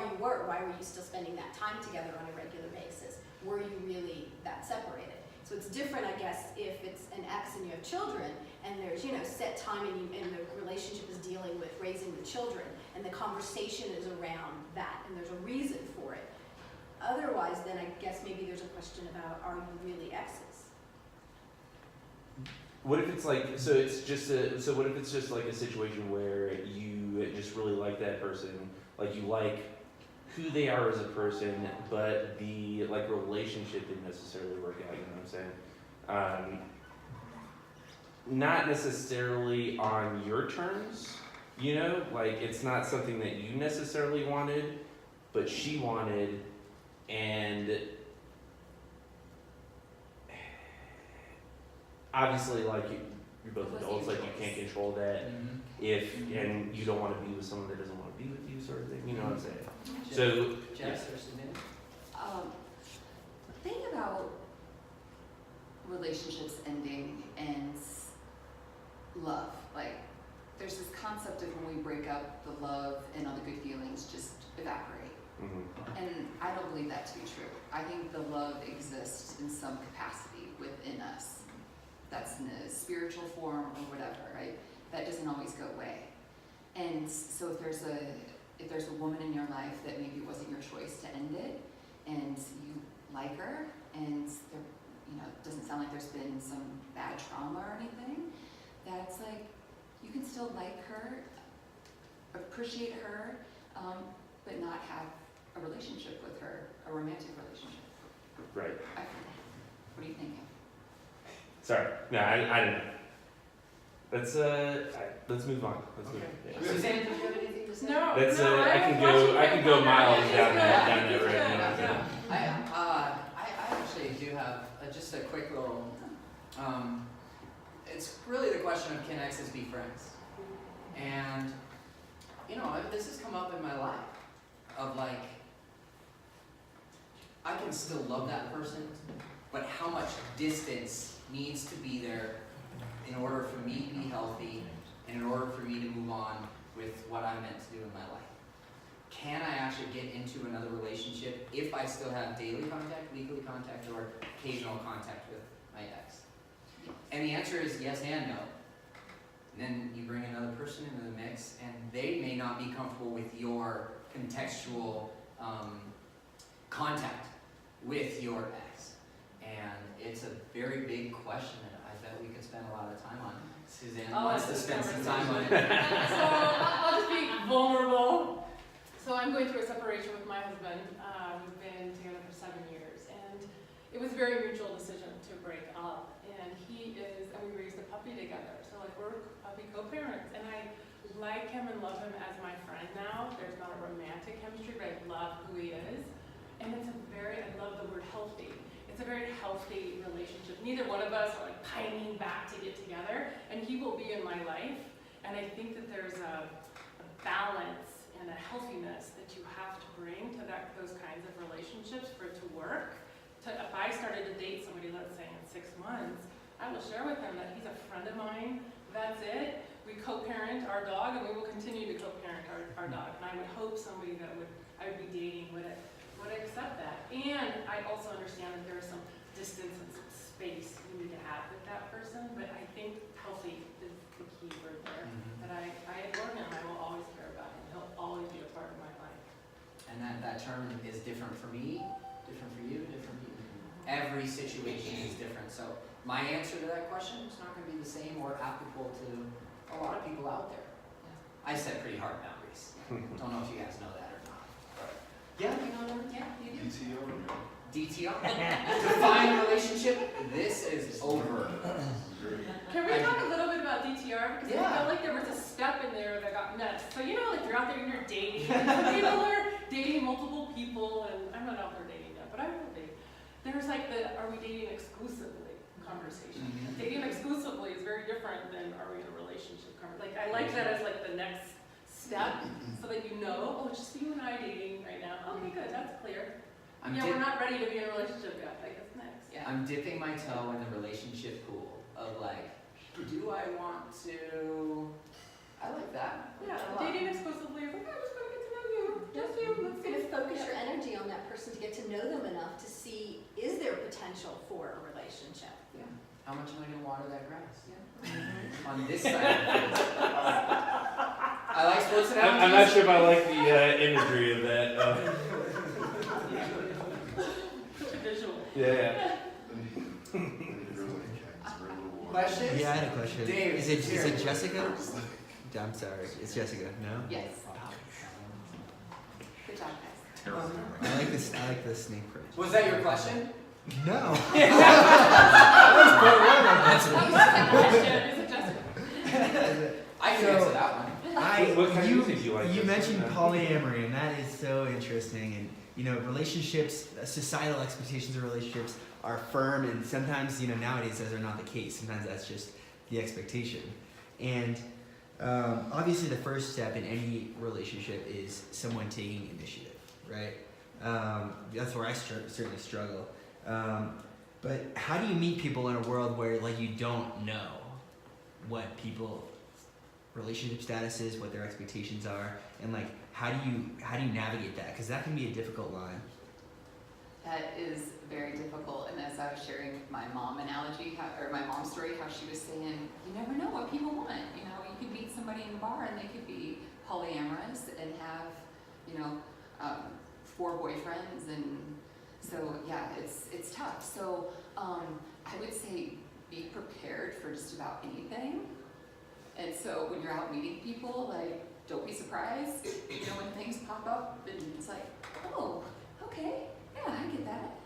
you were. Why were you still spending that time together on a regular basis? Were you really that separated? So it's different, I guess, if it's an ex and you have children and there's, set time and the relationship is dealing with raising the children and the conversation is around that and there's a reason for it. Otherwise, then I guess maybe there's a question about, are you really exes? What if it's like, so what if it's just like a situation where you just really like that person, like you like who they are as a person, but the like relationship didn't necessarily work out, you know what I'm saying? Not necessarily on your terms, like it's not something that you necessarily wanted, but she wanted, and obviously, like you're both adults, like you can't control that. And you don't want to be with someone that doesn't want to be with you, sort of thing. You know what I'm saying? So, Jess or Savannah? The thing about relationships ending and love, like there's this concept of when we break up, the love and all the good feelings just evaporate. And I don't believe that to be true. I think the love exists in some capacity within us. That's in a spiritual form or whatever, right? That doesn't always go away. And so if there's a woman in your life that maybe it wasn't your choice to end it, and you like her, and there, it doesn't sound like there's been some bad trauma or anything, that's like, you can still like her, appreciate her, but not have a relationship with her, a romantic relationship. right. What are you thinking? Sorry. No, I don't know. Let's move on. Let's move on. Yeah. Suzanne, did you have anything to say? No, That's no, I can go miles down that road. Yeah, You know what I'm saying? yeah. I actually do have just a quick little, it's really the question of can exes be friends? And, this has come up in my life of like, I can still love that person, but how much distance needs to be there in order for me to be healthy and in order for me to move on with what I'm meant to do in my life. Can I actually get into another relationship if I still have daily contact, weekly contact, or occasional contact with my ex? And the answer is yes and no. And then you bring another person into the mix, and they may not be comfortable with your contextual contact with your ex. And it's a very big question that I bet we could spend a lot of time on. Suzanne wants to spend some time on it. So I'll just be vulnerable. So I'm going through a separation with my husband. We've been together for 7 years, and it was a very mutual decision to break up. And and we raised a puppy together. So like we're puppy co-parents, and I like him and love him as my friend now. There's not a romantic chemistry, but I love who he is. And I love the word healthy. It's a very healthy relationship. Neither one of us are like pining back to get together, and he will be in my life. And I think that there's a balance and a healthiness that you have to bring to those kinds of relationships for it to work. If I started to date somebody, let's say in 6 months, I will share with them that he's a friend of mine. That's it. We co-parent our dog, and we will continue to co-parent our dog. And I would hope somebody that I would be dating would accept that. And I also understand that there is some distance and some space you need to have with that person. But I think healthy is the key word there. That I adore him. I will always care about him. He'll always be a part of my life. And that term is different for me, different for you, different for you. Every situation is different. So my answer to that question is not going to be the same or applicable to a lot of people out there. I set pretty hard boundaries. Don't know if you guys know that or not. Yeah, you know that? Yeah, you do. DTR. Define relationship. This is over. Can we talk a little bit about DTR? Because I felt like there was a step in there that got missed. So like you're out there and you're dating. And people are dating multiple people, and I'm not out there dating yet, but I will date. There's like are we dating exclusively conversation. Dating exclusively is very different than are we in a relationship conversation. Like I like that as like the next step, so that you know, oh, it's just you and I dating right now. Okay, good, that's clear. We're not ready to be in a relationship yet. Like that's next. Yeah. I'm dipping my toe in the relationship pool of like, do I want to? I like that. Yeah, dating exclusively is like, I'm just gonna get to know you. Just you. Let's You're see. going to focus your energy on that person to get to know them enough to see, is there potential for a relationship? Yeah. How much am I going to water that grass? Yeah. On this side of things. I like sports analogies. I'm not sure if I like the imagery of that. Such a visual. Yeah. Questions? Yeah, I had a question. Dave, is it here. Jessica? I'm sorry, it's Jessica. No. Yes. Good job, guys. I like this. I like the snake approach. Was that your question? No. I can answer that one. What kind of music do you like? You mentioned polyamory, and that is so interesting. And relationships, societal expectations of relationships are firm, and sometimes nowadays those are not the case. Sometimes that's just the expectation. And obviously, the first step in any relationship is someone taking initiative, right? That's where I certainly struggle. But how do you meet people in a world where you don't know what people's relationship status is, what their expectations are, and how do you navigate that? Because that can be a difficult line. That is very difficult. And as I was sharing my mom analogy, or my mom's story, how she was saying, you never know what people want. You could meet somebody in the bar and they could be polyamorous and have, 4 boyfriends, and so yeah, it's tough. So I would say be prepared for just about anything. And so when you're out meeting people, don't be surprised, when things pop up and it's like, oh, okay, yeah, I get that.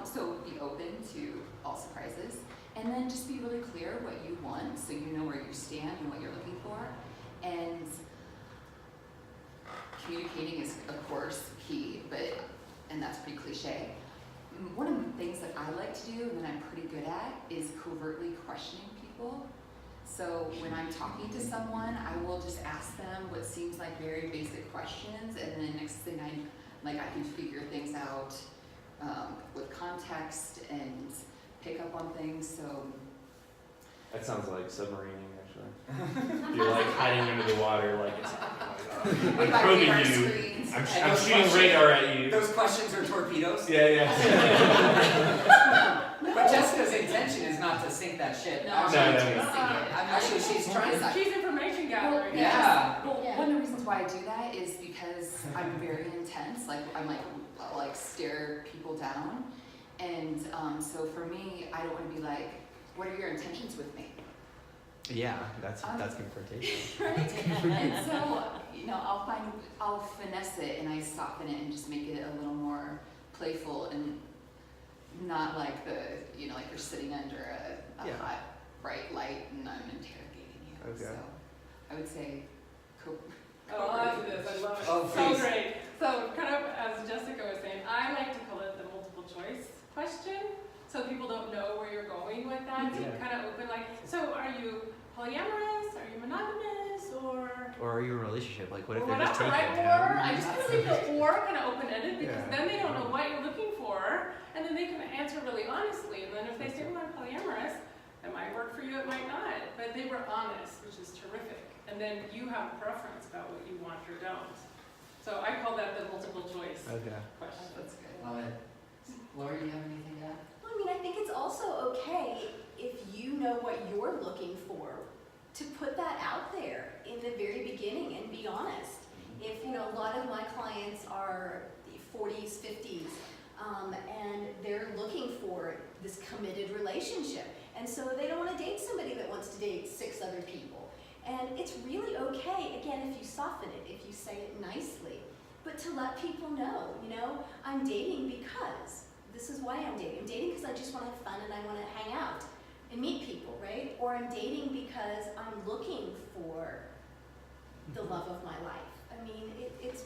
So be open to all surprises, and then just be really clear what you want, so you know where you stand and what you're looking for. And communicating is, of course, key, and that's pretty cliche. One of the things that I like to do, and that I'm pretty good at, is covertly questioning people. So when I'm talking to someone, I will just ask them what seems like very basic questions, and then next thing I can figure things out with context, and pick up on things. So That sounds like submarining, actually. You're like hiding under the water, like it's with I'm my probing radar you. screens. I'm And shooting those questions- radar at you. Those questions are torpedoes. Yeah. But Jessica's intention is not to sink that ship. No, Actually, I'm No, not no, trying to sink it. I'm Actually, she's trying to. She's information gathering. Yeah. Well, Yeah. one of the reasons why I do that is because I'm very intense. Like I'm like stare people down, and so for me, I don't want to be like, what are your intentions with me? Yeah, that's confrontation. Right? And so, I'll finesse it and I soften it and just make it a little more playful and not like like you're sitting under a Yeah. hot, bright light and I'm interrogating you. Okay. So I would say, Oh, I love this. I love it. Oh, So please. great. So kind of as Jessica was saying, I like to call it the multiple choice question. So people don't know where you're going with that. So Yeah. kind of open like, so are you polyamorous? Are you monogamous? Or Or are you in a relationship? Like, what if or they're just whatever, taking right? it? Or I just kind of leave the or kind of open-ended because Yeah. then they don't know what you're looking for, and then they can answer really honestly. And then if they say, well, I'm polyamorous, it might work for you, it might not. But they were honest, which is terrific. And then you have a preference about what you want or don't. So I call that the multiple choice Okay. question. that's good. Love it. Laura, do you have anything to add? I mean, I think it's also okay if you know what you're looking for to put that out there in the very beginning and be honest. If, a lot of my clients are 40s, 50s, and they're looking for this committed relationship. And so they don't want to date somebody that wants to date 6 other people. And it's really okay, again, if you soften it, if you say it nicely, but to let people know, I'm dating because this is why I'm dating. I'm dating because I just want to have fun and I want to hang out and meet people, right? Or I'm dating because I'm looking for the love of my life. I mean,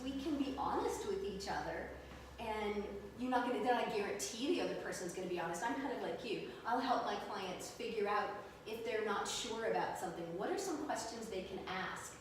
we can be honest with each other, and then I guarantee the other person's going to be honest. I'm kind of like you. I'll help my clients figure out if they're not sure about something. What are some questions they can ask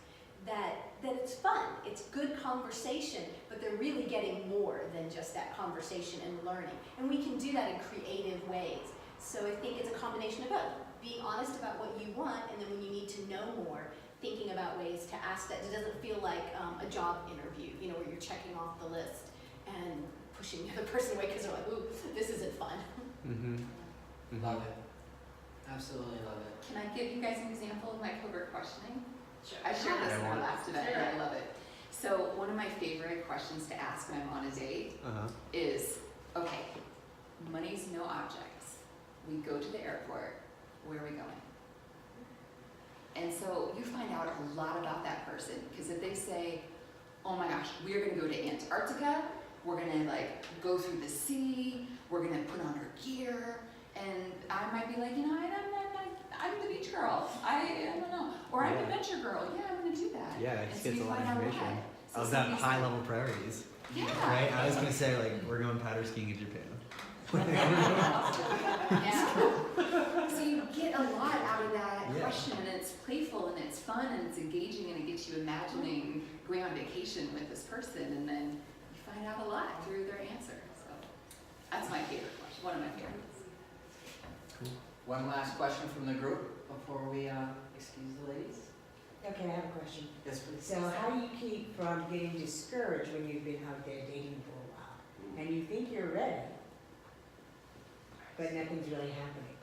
that it's fun, it's good conversation, but they're really getting more than just that conversation and learning. And we can do that in creative ways. So I think it's a combination of both. Being honest about what you want, and then when you need to know more, thinking about ways to ask that. It doesn't feel like a job interview, where you're checking off the list and pushing the other person away because they're like, ooh, this isn't fun. Love it. Absolutely love it. Can I give you guys an example of my covert questioning? Sure. I shared this in our Yeah. last event and I love it. So one of my favorite questions to ask when I'm on a date is, okay, money's no objects. We go to the airport, where are we going? And so you find out a lot about that person, because if they say, oh my gosh, we're gonna go to Antarctica, we're gonna go through the sea, we're gonna put on our gear, and I might be like, I'm the beach girl, I don't know, or I'm the adventure girl, yeah, I'm gonna do that. Yeah, And it so gets you a lot find of out information. why. So Of that somebody's high like, level priorities. Yeah. Right? I was gonna say we're going powder skiing in Japan. Yeah. So you get a lot out of that Yeah. question, and it's playful and it's fun and it's engaging and it gets you imagining going on vacation with this person, and then you find out a lot through their answer. So that's my favorite question, one of my favorites. One last question from the group before we excuse the ladies. Okay, I have a question. Yes, please. So how do you keep from getting discouraged when you've been out there dating for a while? And you think you're ready, but nothing's really happening?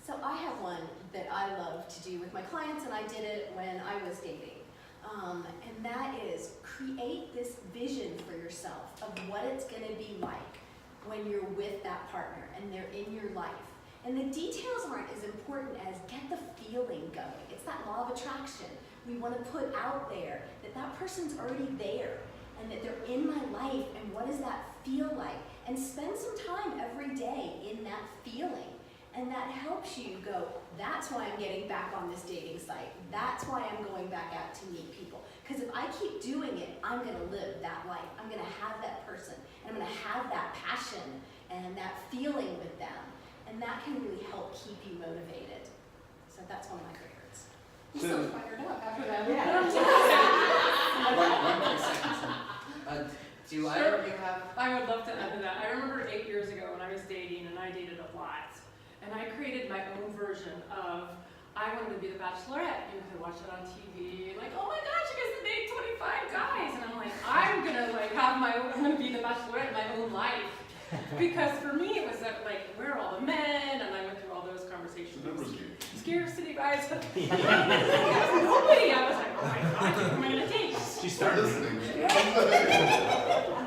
So I have one that I love to do with my clients, and I did it when I was dating. And that is create this vision for yourself of what it's going to be like when you're with that partner and they're in your life. And the details aren't as important as get the feeling going. It's that law of attraction. We want to put out there that that person's already there and that they're in my life, and what does that feel like? And spend some time every day in that feeling. And that helps you go, that's why I'm getting back on this dating site. That's why I'm going back out to meet people. Because if I keep doing it, I'm going to live that life. I'm going to have that person. And I'm going to have that passion and that feeling with them. And that can really help keep you motivated. So that's one of my favorites. I'm so fired up after that. Yeah. One quick sentence. Do Sure. either of you have? I would love to add to that. I remember 8 years ago when I was dating, and I dated a lot. And I created my own version of, I wanted to be the Bachelorette. You know, I watched it on TV, like, oh my gosh, you guys have dated 25 guys. And I'm like, I'm gonna be the Bachelorette in my own life. Because for me, it was that, like, where are all the men? And I went through all those conversations. The numbers game. Scarcity, guys. There was nobody. I was like, oh my God, who am I gonna date? She started. Listening.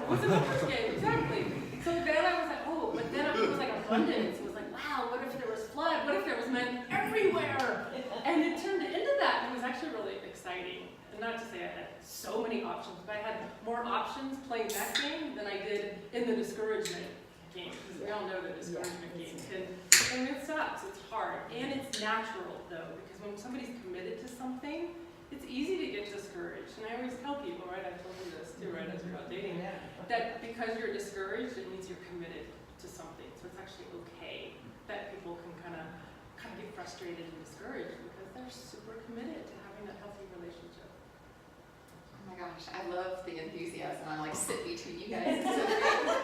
Was a numbers game, exactly. So then I was like, oh, but then it was like abundance. It was like, wow, what if there was flood? What if there was men everywhere? And it turned into that. It was actually really exciting. And not to say I had so many options, but I had more options playing that game than I did in the discouragement game. Because we all know the discouragement game and it sucks. It's hard. And it's natural, though, because when somebody's committed to something, it's easy to get discouraged. And I always tell people, right, I've told you this too, right, as we're out dating, that because you're discouraged, it means you're committed to something. So it's actually okay that people can kind of get frustrated and discouraged because they're super committed to having that healthy relationship. Oh my gosh, I love the enthusiasm. I'm like sit between you guys. It's so great.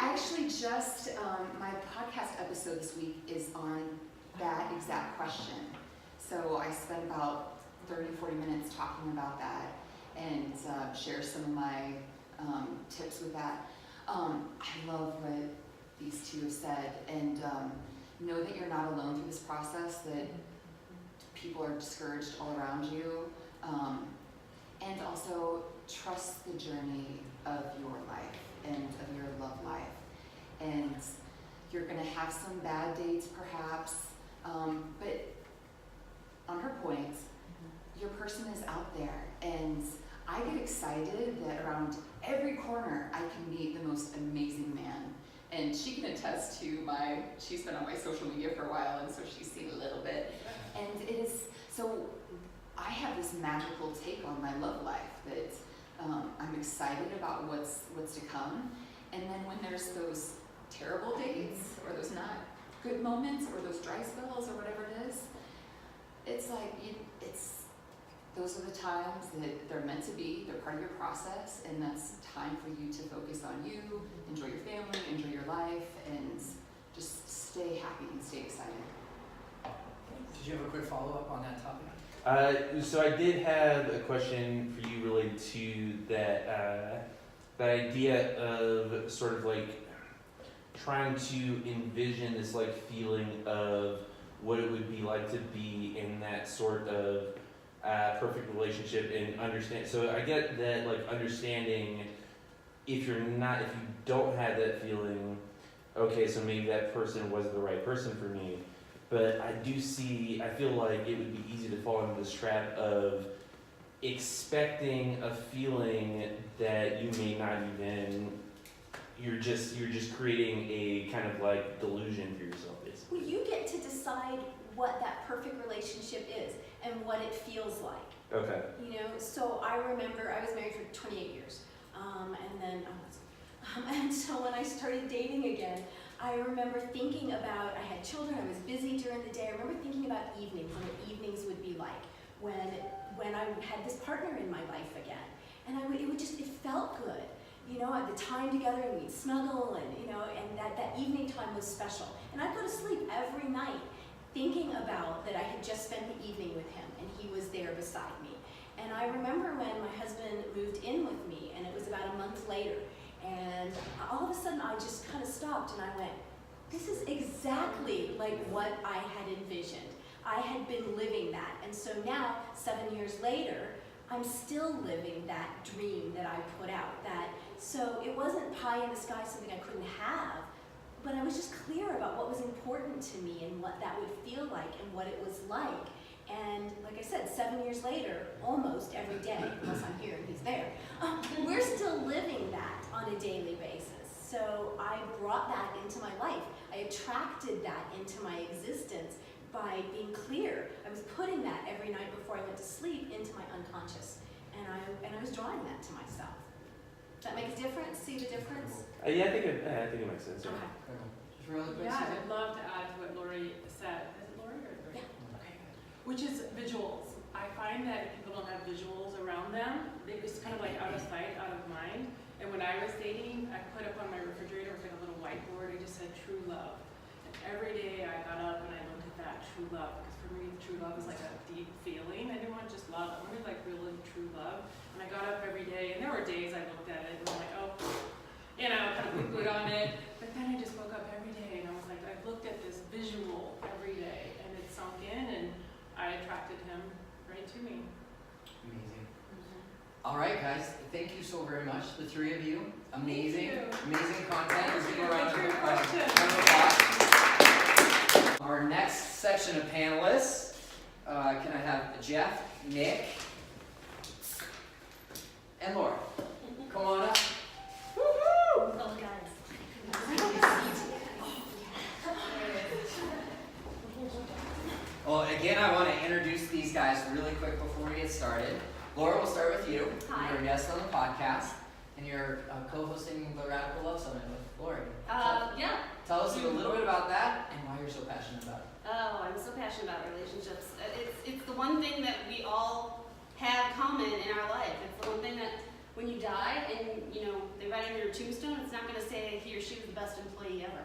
I actually just, my podcast episode this week is on that exact question. So I spent about 30, 40 minutes talking about that and share some of my tips with that. I love what these two have said, and know that you're not alone through this process, that people are discouraged all around you, and also trust the journey of your life and of your love life. And you're gonna have some bad dates perhaps, but on her point, your person is out there, and I get excited that around every corner I can meet the most amazing man. And she can attest to she's been on my social media for a while, and so she's seen a little bit. And it is, so I have this magical take on my love life that I'm excited about what's to come. And then when there's those terrible dates, or those not good moments, or those dry spells, or whatever it is, it's like, those are the times that they're meant to be, they're part of your process, and that's time for you to focus on you, enjoy your family, enjoy your life, and just stay happy and stay excited. Did you have a quick follow-up on that topic? So I did have a question for you related to that idea of sort of like trying to envision this like feeling of what it would be like to be in that sort of perfect relationship and understand. So I get that, like, understanding if you don't have that feeling, okay, so maybe that person wasn't the right person for me. But I feel like it would be easy to fall into this trap of expecting a feeling that you may not even, you're just creating a kind of like delusion for yourself, basically. Well, you get to decide what that perfect relationship is and what it feels like. Okay. You know, so I remember I was married for 28 years, and so when I started dating again, I remember thinking about, I had children, I was busy during the day. I remember thinking about evenings and what evenings would be like when I had this partner in my life again. And it felt good. You know, at the time together, and we'd snuggle, and that evening time was special. And I'd go to sleep every night thinking about that I had just spent the evening with him, and he was there beside me. And I remember when my husband moved in with me, and it was about a month later, and all of a sudden I just kind of stopped and I went, this is exactly like what I had envisioned. I had been living that, and so now, 7 years later, I'm still living that dream that I put out. So it wasn't pie in the sky, something I couldn't have, but I was just clear about what was important to me and what that would feel like and what it was like. And like I said, 7 years later, almost every day, unless I'm here and he's there, we're still living that on a daily basis. So I brought that into my life. I attracted that into my existence by being clear. I was putting that every night before I went to sleep into my unconscious. And I was drawing that to myself. Does that make a difference? See the difference? Yeah, I think it makes sense. Yeah. Okay. Just really quick, Yeah, Susan? I'd love to add to what Lori said. Is it Lori or Lori? Yeah. Okay, good. Which is visuals. I find that if people don't have visuals around them, it's kind of like out of sight, out of mind. And when I was dating, I put up on my refrigerator with like a little whiteboard, I just said true love. And every day I got up and I looked at that true love, because for me, true love is like a deep feeling. I didn't want just love, I wanted like really true love. And I got up every day, and there were days I looked at it and I'm like, oh, you know, kind of put on it. But then I just woke up every day and I was like, I looked at this visual every day and it sunk in and I attracted him right to me. Amazing. All right, guys, thank you so very much, the three of you. Amazing, Thank you. amazing content. Let's give a round Thanks for your of question. applause. Our next section of panelists, can I have Jeff, Nick, and Laura? Come on up. Oh, guys. Well, again, I want to introduce these guys really quick before we get started. Laura, we'll start with you. Hi. You're a guest on the podcast, and you're co-hosting the Radical Love Summit with Lori. Yeah. Tell us a little bit about that and why you're so passionate about it. Oh, I'm so passionate about relationships. It's the one thing that we all have common in our life. It's the one thing that when you die and they write on your tombstone, it's not going to say he or she was the best employee ever.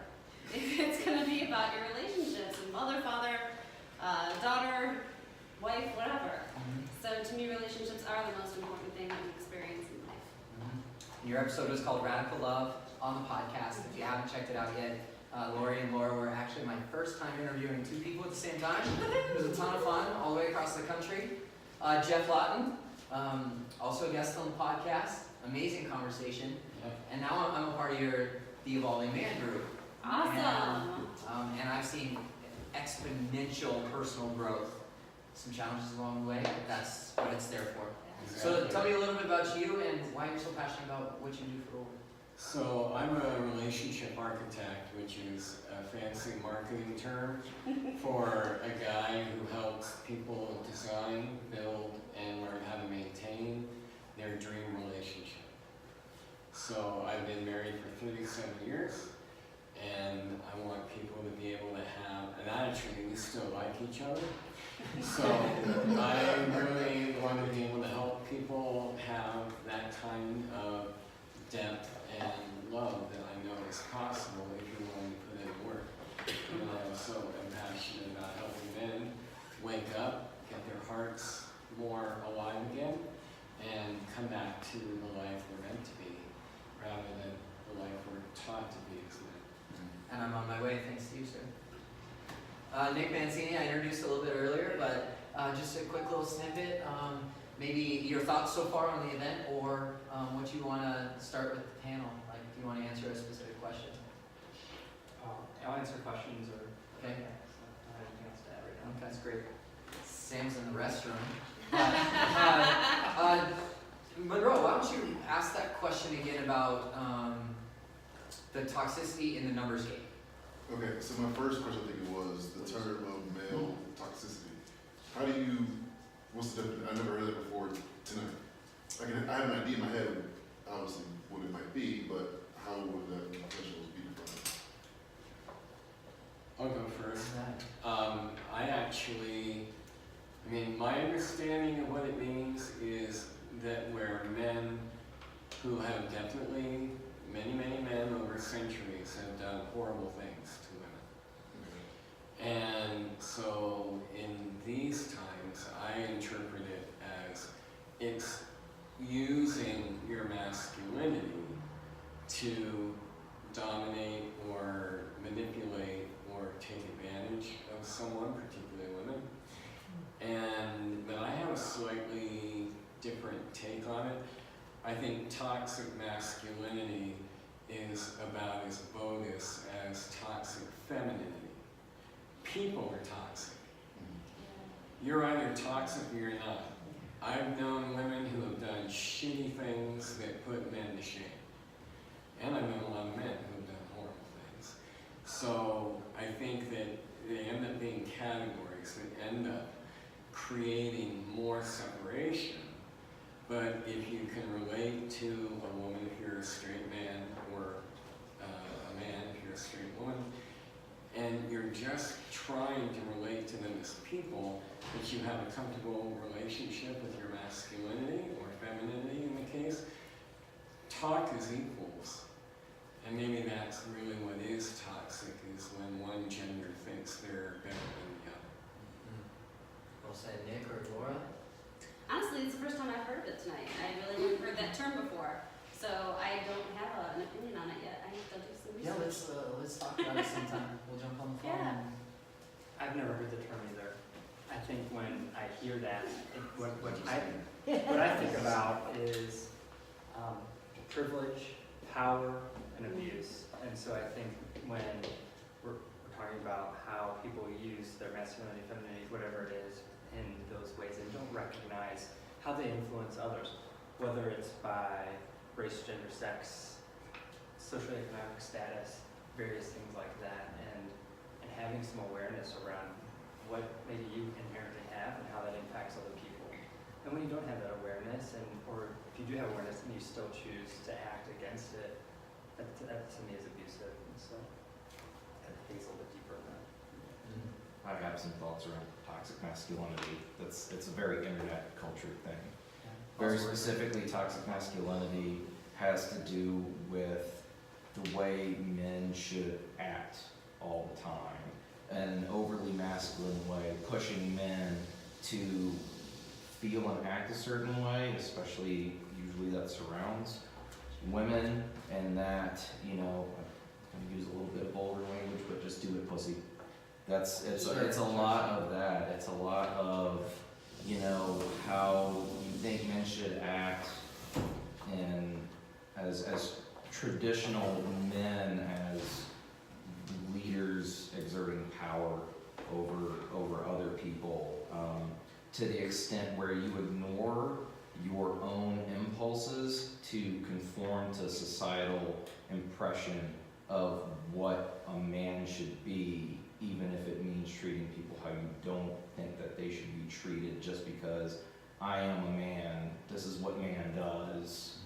It's going to be about your relationships and mother, father, daughter, wife, whatever. So to me, relationships are the most important thing that we experience in life. Your episode was called Radical Love on the podcast. If you haven't checked it out yet, Lori and Laura were actually my first time interviewing two people at the same time. It was a ton of fun all the way across the country. Jeff Lawton, also a guest on the podcast. Amazing conversation. And now I'm a part of The Evolving Man group. Awesome. And I've seen exponential personal growth. Some challenges along the way, but that's what it's there for. So tell me a little bit about you and why you're so passionate about what you do for work. So I'm a relationship architect, which is a fancy marketing term for a guy who helps people design, build, and learn how to maintain their dream relationship. So I've been married for 37 years, and I want people to be able to have, and actually we still like each other. So I really want to be able to help people have that kind of depth and love that I know is possible if you're willing to put in work. And I also am passionate about helping men wake up, get their hearts more alive again, and come back to the life we're meant to be, rather than the life we're taught to be as men. And I'm on my way, thanks to you, sir. Nick Mancini, I introduced a little bit earlier, but just a quick little snippet. Maybe your thoughts so far on the event, or what you want to start with the panel. Like, do you want to answer a specific question? I'll answer questions or. Okay. Yeah, so I don't have anything else to add right now. Okay, that's great. Sam's in the restroom. Monroe, why don't you ask that question again about the toxicity in the numbers game? Okay, so my first question, I think it was the term of male toxicity. How do you, what's the definition? I never heard that before tonight. I have an idea in my head, obviously, what it might be, but how would that potential be defined? I'll go first. My understanding of what it means is that where men who have definitely, many men over centuries have done horrible things to women. And so in these times, I interpret it as it's using your masculinity to dominate or manipulate or take advantage of someone, particularly women. But I have a slightly different take on it. I think toxic masculinity is about as bogus as toxic femininity. People are toxic. You're either toxic or you're not. I've known women who have done shitty things that put men to shame. And I've known a lot of men who have done horrible things. So I think that they end up being categories that end up creating more separation. But if you can relate to a woman if you're a straight man, or a man if you're a straight woman, and you're just trying to relate to them as people, that you have a comfortable relationship with your masculinity or femininity in the case, talk as equals. And maybe that's really what is toxic, is when one gender thinks they're better than the other. Well said, Nick or Laura? Honestly, it's the first time I've heard of it tonight. I really haven't heard that term before, so I don't have an opinion on it yet. I have to do some Yeah, research. let's talk about it sometime. We'll jump on the phone. Yeah. I've never heard the term either. I think when I hear that, what I think about is privilege, power, and abuse. And so I think when we're talking about how people use their masculinity, femininity, whatever it is, in those ways and don't recognize how they influence others, whether it's by race, gender, sex, socioeconomic status, various things like that, and having some awareness around what maybe you inherently have and how that impacts other people. And when you don't have that awareness, or if you do have awareness and you still choose to act against it, that to me is abusive. And so I think it's a little bit deeper than that. I have some thoughts around toxic masculinity. It's a very internet culture thing. Very specifically, toxic masculinity has to do with the way men should act all the time. An overly masculine way, pushing men to feel and act a certain way, especially usually that surrounds women, and that, you know, I'm gonna use a little bit of vulgar language, but just do it, pussy. It's a lot of that. It's a lot of, you know, how you think men should act, and as traditional men, as leaders exerting power over other people, to the extent where you ignore your own impulses to conform to societal impression of what a man should be, even if it means treating people how you don't think that they should be treated, just because I am a man, this is what man does.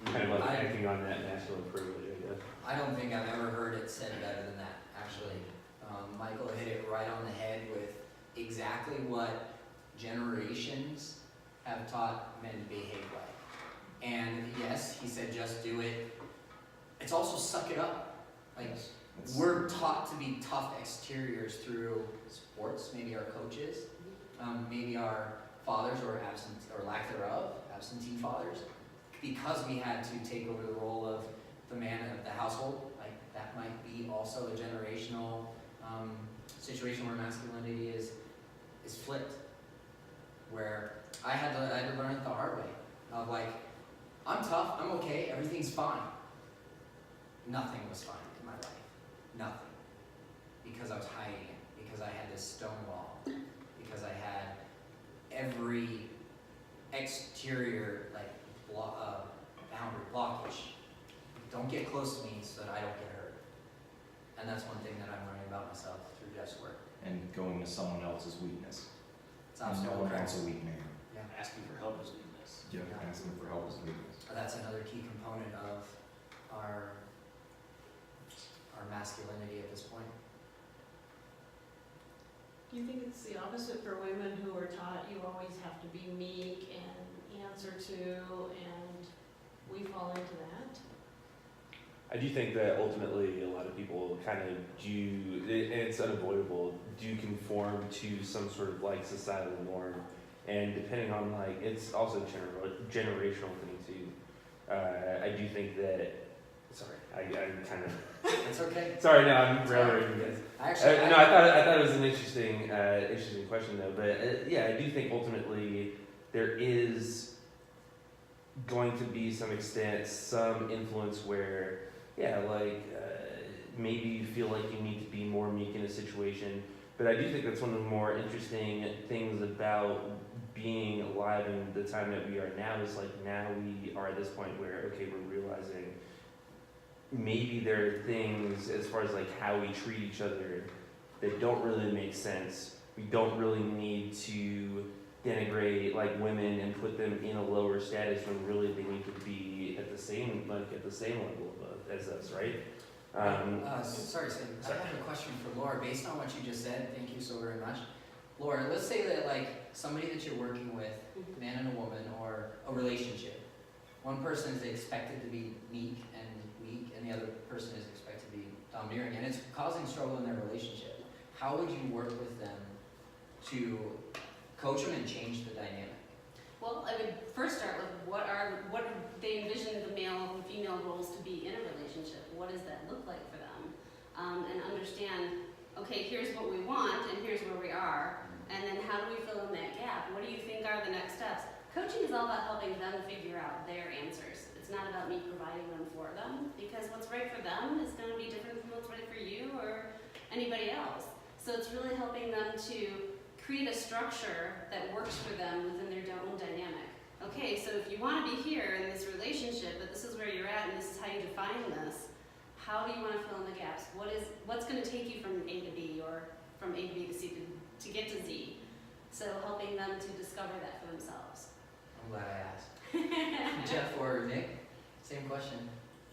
Kind of like acting on that masculine privilege, I guess. I don't think I've ever heard it said better than that, actually. Michael hit it right on the head with exactly what generations have taught men to behave like. And yes, he said just do it. It's also suck it up. Like, we're taught to be tough exteriors through sports, maybe our coaches, maybe our fathers or lack thereof, absentee fathers, because we had to take over the role of the man of the household. Like, that might be also a generational situation where masculinity is flipped, where I had to learn it the hard way. Of like, I'm tough, I'm okay, everything's fine. Nothing was fine in my life. Nothing. Because I was hiding it. Because I had this stone wall. Because I had every exterior, like, boundary, blockage. Don't get close to me so that I don't get hurt. And that's one thing that I'm learning about myself through Jeff's work. And going to someone else's weakness. It's absolutely no one correct. wants a weak man. Yeah. Asking for help is weakness. Yeah, asking for help is weakness. That's another key component of our masculinity at this point. Do you think it's the opposite for women who are taught you always have to be meek and answer to, and we fall into that? I do think that ultimately a lot of people kind of do, and it's unavoidable, do conform to some sort of like societal norm. And depending on like, it's also a generational thing too. I do think that, sorry, I'm kind of. It's okay. Sorry, no, I'm rambling. I thought it was an interesting question though. But yeah, I do think ultimately there is going to be some extent, some influence where, yeah, like maybe you feel like you need to be more meek in a situation. But I do think that's one of the more interesting things about being alive in the time that we are now, is like now we are at this point where, okay, we're realizing maybe there are things as far as like how we treat each other that don't really make sense. We don't really need to denigrate like women and put them in a lower status when really they need to be at the same level as us, right? Sorry, Sam. I have a question for Laura. Based on what you just said, thank you so very much. Laura, let's say that like somebody that you're working with, a man and a woman, or a relationship, one person is expected to be meek and weak, and the other person is expected to be domineering, and it's causing struggle in their relationship. How would you work with them to coach them and change the dynamic? Well, I would first start with what they envision the male and female roles to be in a relationship. What does that look like for them? And understand, okay, here's what we want and here's where we are, and then how do we fill in that gap? What do you think are the next steps? Coaching is all about helping them figure out their answers. It's not about me providing them for them, because what's right for them is going to be different from what's right for you or anybody else. So it's really helping them to create a structure that works for them within their own dynamic. Okay, so if you want to be here in this relationship, but this is where you're at and this is how you define this, how do you want to fill in the gaps? What's going to take you from A to B or from A to B to C to get to Z? So helping them to discover that for themselves. I'm glad I asked. Jeff or Nick, same question.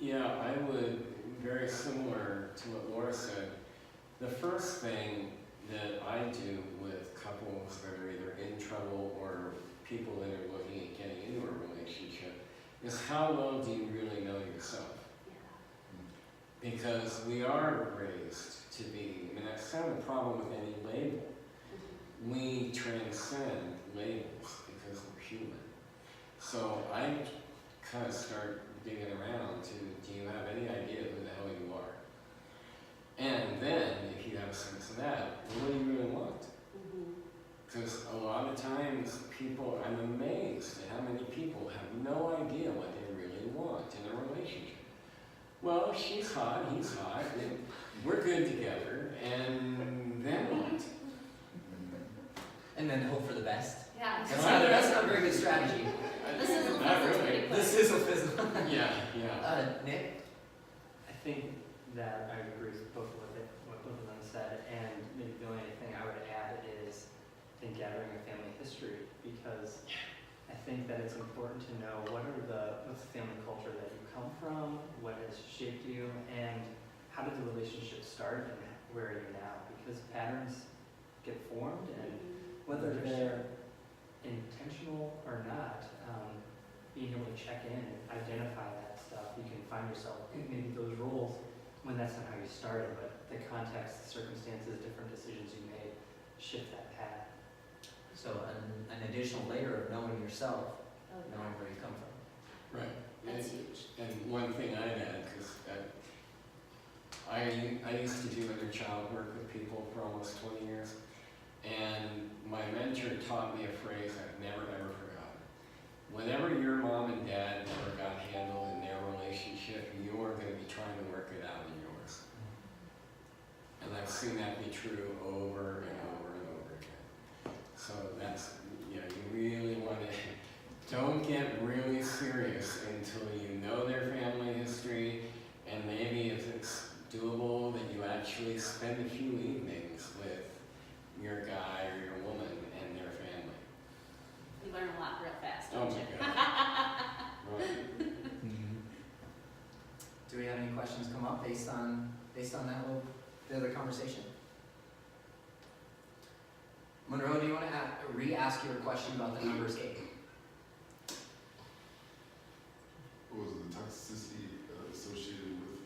Yeah, I would, very similar to what Laura said. The first thing that I do with couples that are either in trouble or people that are looking at getting into a relationship is how well do you really know yourself? Because we are raised to be, I mean, that's kind of the problem with any label. We transcend labels because we're human. So I kind of start digging around to, do you have any idea who the hell you are? And then, if you have a sense of that, what do you really want? Because a lot of times people, I'm amazed at how many people have no idea what they really want in a relationship. Well, she's hot, he's hot, and we're good together, and then what? And then hope for the best. Yeah. That's not a very good strategy. This is a Not really. This is a physical. Yeah, yeah. Nick? I think that I agree with what both of them said, and maybe the only thing I would add is I think gathering a family history, because I think that it's important to know what's the family culture that you come from, what has shaped you, and how did the relationship start and where are you now? Because patterns get formed, and whether they're intentional or not, being able to check in and identify that stuff, you can find yourself in maybe those roles when that's not how you started, but the context, the circumstances, different decisions you made shift that path. So an additional layer of knowing yourself, knowing where you come from. Right. That's huge. And one thing I'd add, because I used to do inner child work with people for almost 20 years, and my mentor taught me a phrase I've never ever forgotten. Whenever your mom and dad never got handled in their relationship, you're going to be trying to work it out in yours. And I've seen that be true over and over and over again. So that's, you really want to, don't get really serious until you know their family history, and maybe if it's doable that you actually spend a few evenings with your guy or your woman and their family. You learn a lot real fast, Oh don't my you? God. Right. Do we have any questions come up based on the other conversation? Monroe, do you want to re-ask your question about the numbers game? What was it, the toxicity associated with?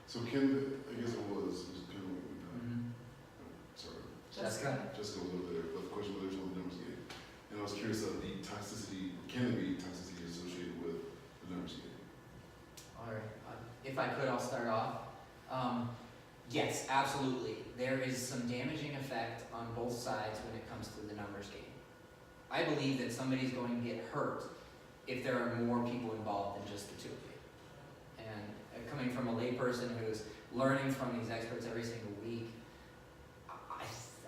So Kim, I guess it was Kim. Sorry. Jessica? Jessica was over there, but the question was on the numbers game. And I was curious of the toxicity, can there be toxicity associated with the numbers game? All right. If I could, I'll start off. Yes, absolutely. There is some damaging effect on both sides when it comes to the numbers game. I believe that somebody's going to get hurt if there are more people involved than just the two of you. And coming from a layperson who's learning from these experts every single week,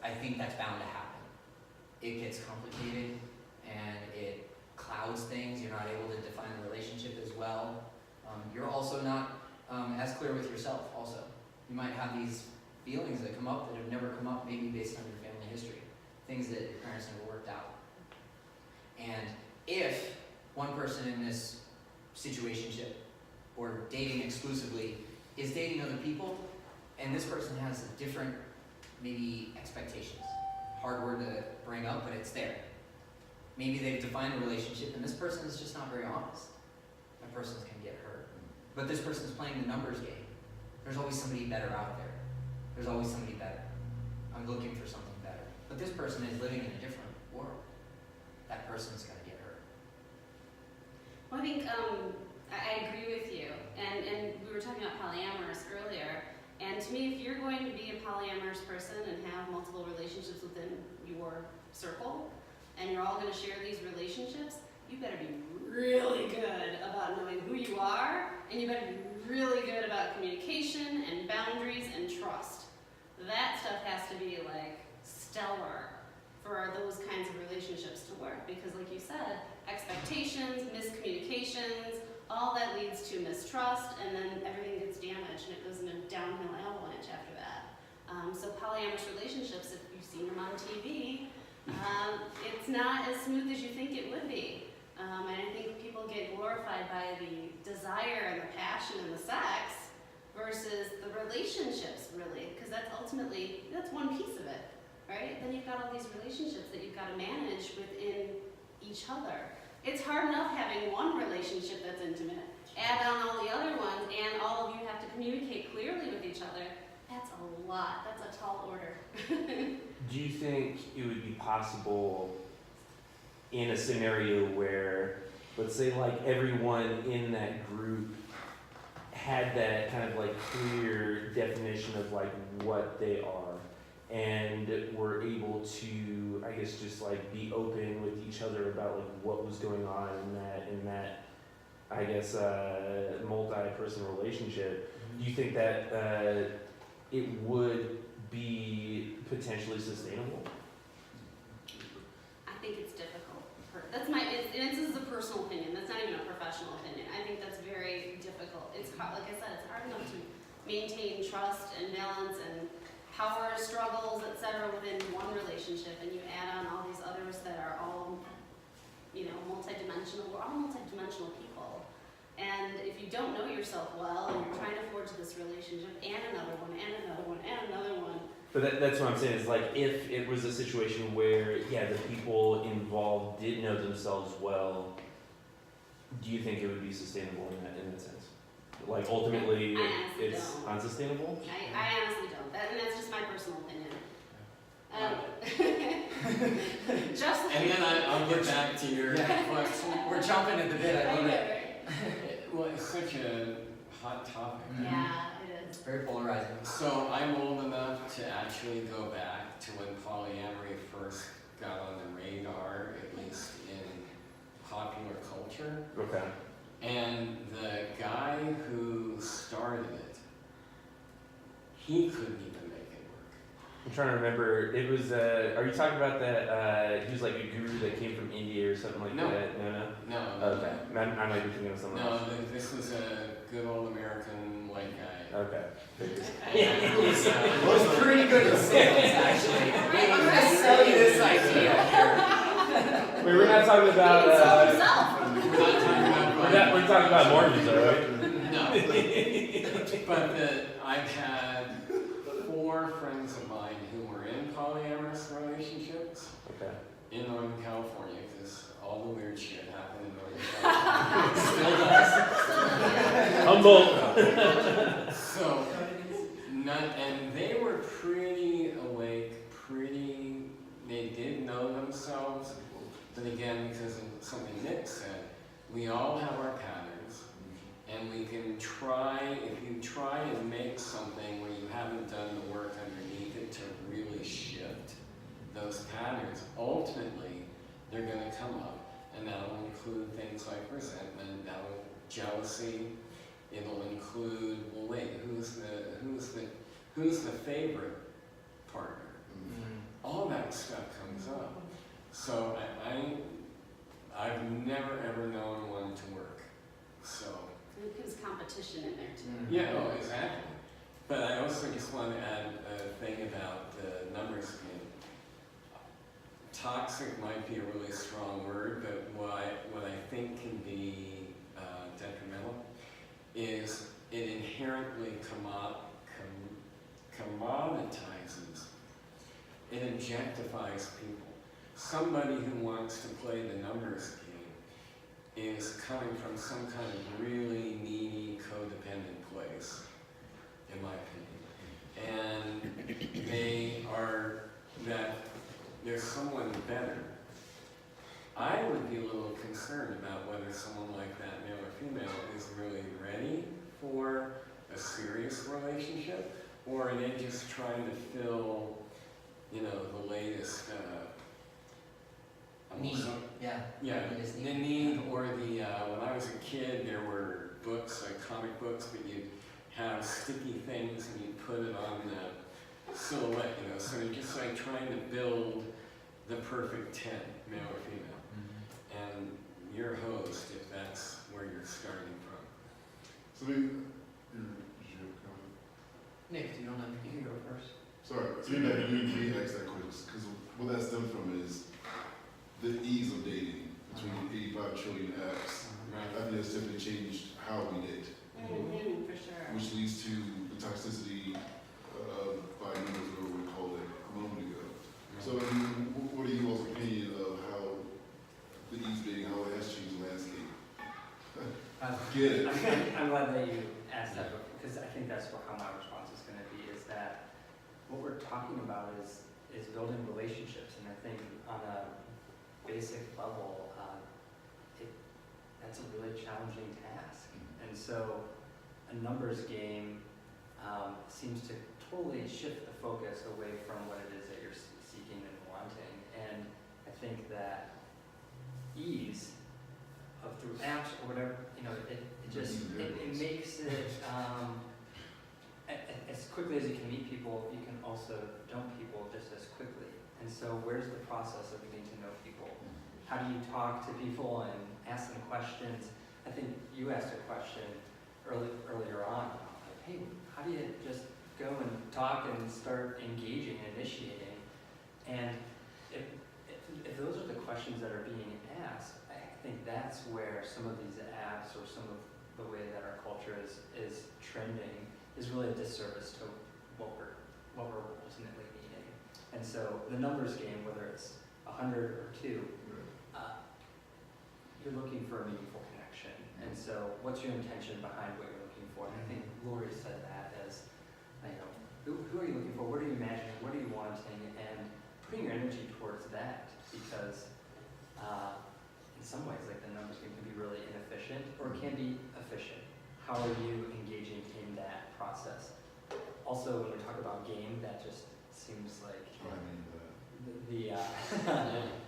I think that's bound to happen. It gets complicated and it clouds things. You're not able to define the relationship as well. You're also not as clear with yourself also. You might have these feelings that come up that have never come up, maybe based on your family history, things that your parents never worked out. And if one person in this situationship or dating exclusively is dating other people, and this person has a different, maybe, expectations. Hard word to bring up, but it's there. Maybe they've defined a relationship and this person is just not very honest. person's gonna get hurt. But this person's playing the numbers game. There's always somebody better out there. There's always somebody better. I'm looking for something better. But this person is living in a different world. That person's gonna get hurt. Well, I think I agree with you. And we were talking about polyamorous earlier. And to me, if you're going to be a polyamorous person and have multiple relationships within your circle, and you're all going to share these relationships, you better be really good about knowing who you are, and you better be really good about communication and boundaries and trust. That stuff has to be like stellar for those kinds of relationships to work, because like you said, expectations, miscommunications, all that leads to mistrust, and then everything gets damaged and it goes in a downhill avalanche after that. So polyamorous relationships, if you've seen them on TV, it's not as smooth as you think it would be. And I think people get glorified by the desire and the passion and the sex versus the relationships, really, because that's ultimately, that's one piece of it, right? Then you've got all these relationships that you've got to manage within each other. It's hard enough having one relationship that's intimate. Add on all the other ones, and all of you have to communicate clearly with each other. That's a lot. That's a tall order. Do you think it would be possible in a scenario where, let's say, like everyone in that group had that kind of like clear definition of like what they are, and were able to, I guess, just like be open with each other about like what was going on in that I guess multi-person relationship? Do you think that it would be potentially sustainable? I think it's difficult. That's my, and this is a personal opinion. That's not even a professional opinion. I think that's very difficult. It's hard, like I said, it's hard enough to maintain trust and balance and power struggles, etc., within one relationship, and you add on all these others that are all, you know, multidimensional. We're all multidimensional people, and if you don't know yourself well, and you're trying to forge this relationship, and another one, and another one, and another one. But that's what I'm saying is like if it was a situation where the people involved did know themselves well, do you think it would be sustainable in that sense? Like ultimately, it's unsustainable. I honestly don't. And that's just my personal opinion. Just like and then I'll get back to your question. We're jumping at the bit. I love it. Well, it's such a hot topic. Yeah, it is. Very polarizing. So I'm old enough to actually go back to when polyamory first got on the radar, at least in popular culture. Okay. And the guy who started it, he couldn't even make it work. I'm trying to remember. It was. Are you talking about that? He was like a guru that came from India or something like that. No. Okay. I might be thinking of something else. No, this was a good old American white guy. Okay. He was pretty good at sales, actually. I'm gonna sell you this idea. Wait, we're not talking about. He can sell himself. We're not talking about. We're talking about Mormons, all right? No. But I've had 4 friends of mine who were in polyamorous relationships in Northern California, because all the weird shit happened in Northern California. Humble. So, and they were pretty awake, they did know themselves, but again, because of something Nick said, we all have our patterns, and we can try, if you try and make something where you haven't done the work underneath it to really shift those patterns, ultimately they're going to come up, and that'll include things like resentment, that'll jealousy, it'll include, well wait, who's the favorite partner? All that stuff comes up. So I've never ever known one to work. So There's competition in there too. yeah, oh, exactly. But I also just want to add a thing about the numbers game. Toxic might be a really strong word, but what I think can be detrimental is it inherently commoditizes, it objectifies people. Somebody who wants to play the numbers game is coming from some kind of really needy, codependent place, in my opinion. And they are, that there's someone better. I would be a little concerned about whether someone like that, male or female, is really ready for a serious relationship, or are they just trying to fill, you know, the latest, Need, yeah. yeah, Latest the need, or the, when I was a kid, there were books, like comic books, but you'd have sticky things and you'd put it on the silhouette, you know, so you're just like trying to build the perfect 10, male or female. And you're a host if that's where you're starting from. So maybe, did you have a comment? Nick, do you want to, you can go first. Sorry, so maybe I can ask that question, because what that stems from is the ease of dating between 85 trillion apps. Right. I think that's definitely changed how we date, For sure. which leads to the toxicity by numbers or what we called it a moment ago. So, I mean, what are you all's opinion of how the ease of dating, how it has changed the landscape? Get it. I'm glad that you asked that, because I think that's how my response is going to be, is that what we're talking about is building relationships, and I think on a basic level, that's a really challenging task. And so a numbers game seems to totally shift the focus away from what it is that you're seeking and wanting. And I think that ease of through apps or whatever, you know, it makes it as quickly as you can meet people, you can also dump people just as quickly. And so where's the process of getting to know people? How do you talk to people and ask them questions? I think you asked a question earlier on, like, hey, how do you just go and talk and start engaging and initiating? And if those are the questions that are being asked, I think that's where some of these apps or some of the way that our culture is trending is really a disservice to what we're ultimately needing. And so the numbers game, whether it's 100 or 2, you're looking for a meaningful connection. And so what's your intention behind what you're looking for? And I think Lori said that as, you know, who are you looking for? What are you imagining? What are you wanting? And putting your energy towards that, because in some ways, like, the numbers game can be really inefficient or can be efficient. How are you engaging in that process? Also, when we talk about game, that just seems like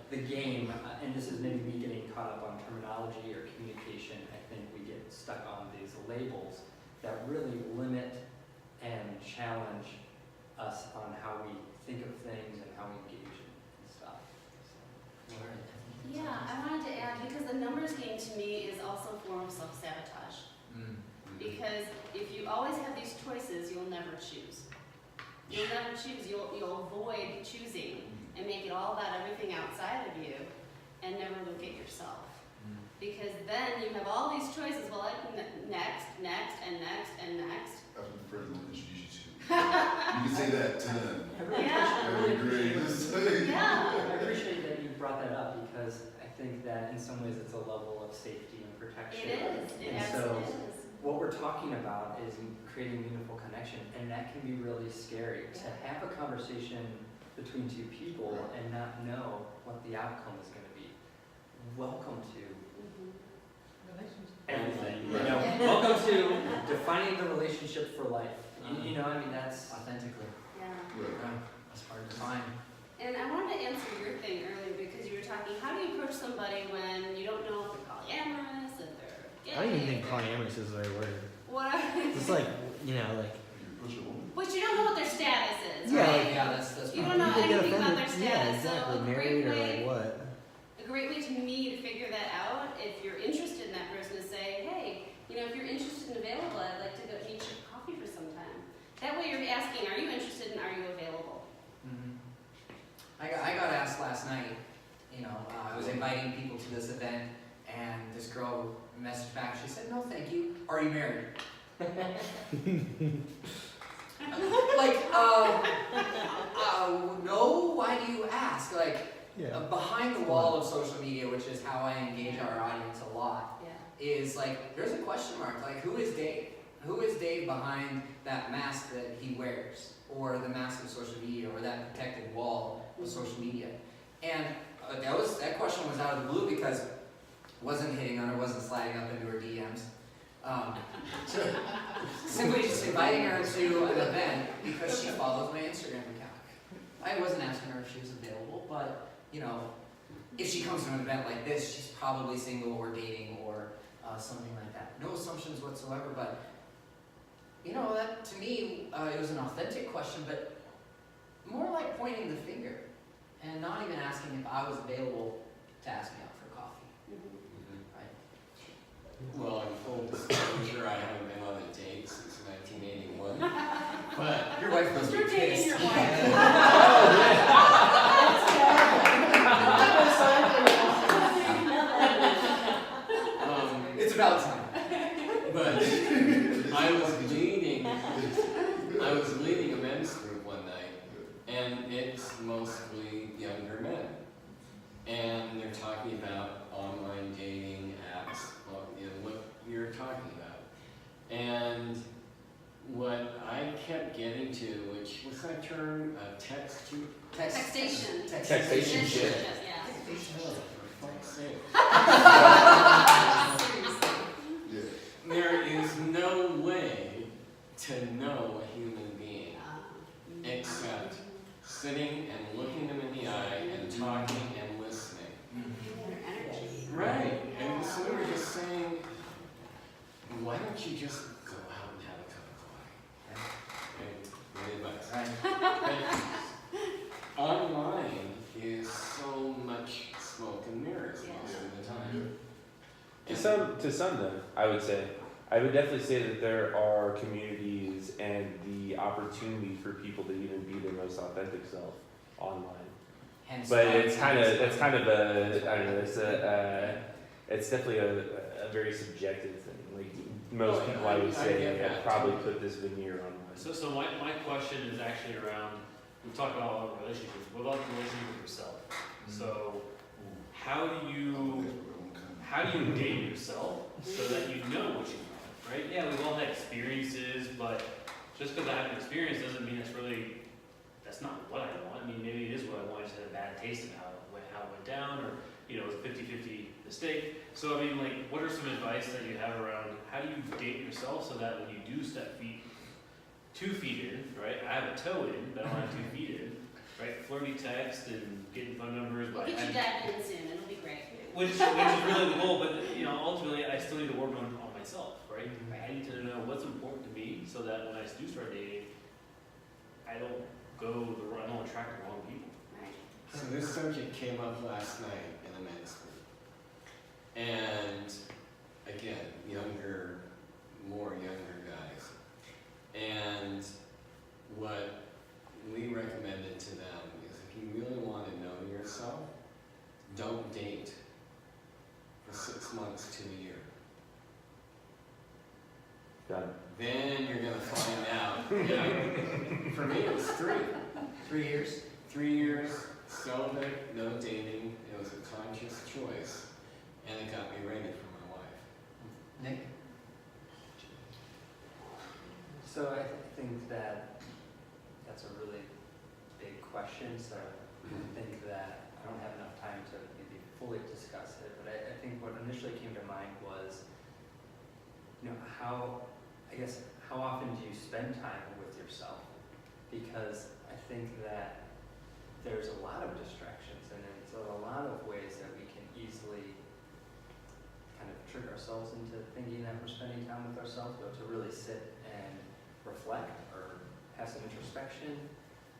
the game, and this is maybe me getting caught up on terminology or communication. I think we get stuck on these labels that really limit and challenge us on how we think of things and how we engage in stuff. So, Yeah, I wanted to add, because the numbers game to me is also a form of self-sabotage. Because if you always have these choices, you'll never choose. You'll never choose. You'll avoid choosing and make it all about everything outside of you and never look at yourself. Because then you have all these choices. Well, next, and next. After the friends will introduce you to. You can say that to them. Yeah. I appreciate that you brought that up, because I think that in some ways it's a level of safety and protection. It is. It And so absolutely is. what we're talking about is creating meaningful connection, and that can be really scary. To have a conversation between two people and not know what the outcome is going to be. Welcome to everything. You know, welcome to defining the relationship for life. You know, I mean, that's authentically. Yeah. That's hard to find. And I wanted to answer your thing earlier, because you were talking, how do you approach somebody when you don't know if they're polyamorous, if they're gay? I don't even think polyamorous is the right word. What are It's like, you know, like. But you don't know what their status is, Yeah, right? like, Yeah, that's You don't know You could get anything about offended. their Yeah, status, exactly. so a Married great or way, like what? a great way to me to figure that out, if you're interested in that person, is say, hey, you know, if you're interested and available, I'd like to go meet you for coffee for some time. That way you're asking, are you interested and are you available? I got asked last night, you know, I was inviting people to this event, and this girl messaged back, she said, no thank you, are you married? Like, no, why do you ask? Like, behind the wall of social media, which is how I engage our audience a lot, is like, there's a question mark, like, who is Dave? Who is Dave behind that mask that he wears, or the mask of social media, or that protected wall of social media? And that question was out of the blue because wasn't hitting on her, wasn't sliding up into her DMs. Simply just inviting her to an event because she follows my Instagram account. I wasn't asking her if she was available, but you know, if she comes to an event like this, she's probably single or dating or something like that. No assumptions whatsoever, but you know, that to me, it was an authentic question, but more like pointing the finger and not even asking if I was available to ask me out for coffee. Right? Well, in full disclosure, I haven't been on a date since 1981. But your wife must be You're dating pissed. your wife. It's about time. But I was leading a men's group one night, and it's mostly younger men. And they're talking about online dating apps, well, you know, what you're talking about. And what I kept getting to, which was that term, Taxation. Taxation shit. Yeah. For fuck's sake. There is no way to know a human being except sitting and looking them in the eye and talking and listening. Right. And so we were just saying, why don't you just go out and have a cup of coffee? Okay? Good advice. But online is so much smoke and mirrors most of the time. To some then, I would say. I would definitely say that there are communities and the opportunity for people to even be their most authentic self online. Hence But why it's kind of a, I don't know, it's definitely a very subjective thing. Like most people, I would say, have probably put this veneer online. So my question is actually around, we talk about relationships, what about the relationship with yourself? So how do you date yourself so that you know what you want, right? Yeah, we've all had experiences, but just because I have an experience doesn't mean that's not what I want. I mean, maybe it is what I want, I just had a bad taste of how it went down, or, you know, it was a 50-50 mistake. So, I mean, like, what are some advice that you have around how do you date yourself so that when you do step 2 feet in, right? I have a toe in, but I don't have 2 feet in, right? Flirty text and getting phone numbers. We'll get you that in soon, it'll be great. Which is really the goal, but, you know, ultimately, I still need to work on myself, right? I need to know what's important to me so that when I do start dating, I don't attract the wrong people. Right. So this subject came up last night in a men's group. And again, more younger guys. And what we recommended to them is if you really want to know yourself, don't date for 6 months to a year. Got it. Then you're going to find out. Yeah. For me, it was 3. 3 years? 3 years, celibate, no dating. It was a conscious choice, and it got me ready for my wife. Nick? So I think that's a really big question, so I think that I don't have enough time to maybe fully discuss it, but I think what initially came to mind was, you know, how often do you spend time with yourself? Because I think that there's a lot of distractions, and it's a lot of ways that we can easily kind of trick ourselves into thinking that we're spending time with ourselves, but to really sit and reflect or have some introspection,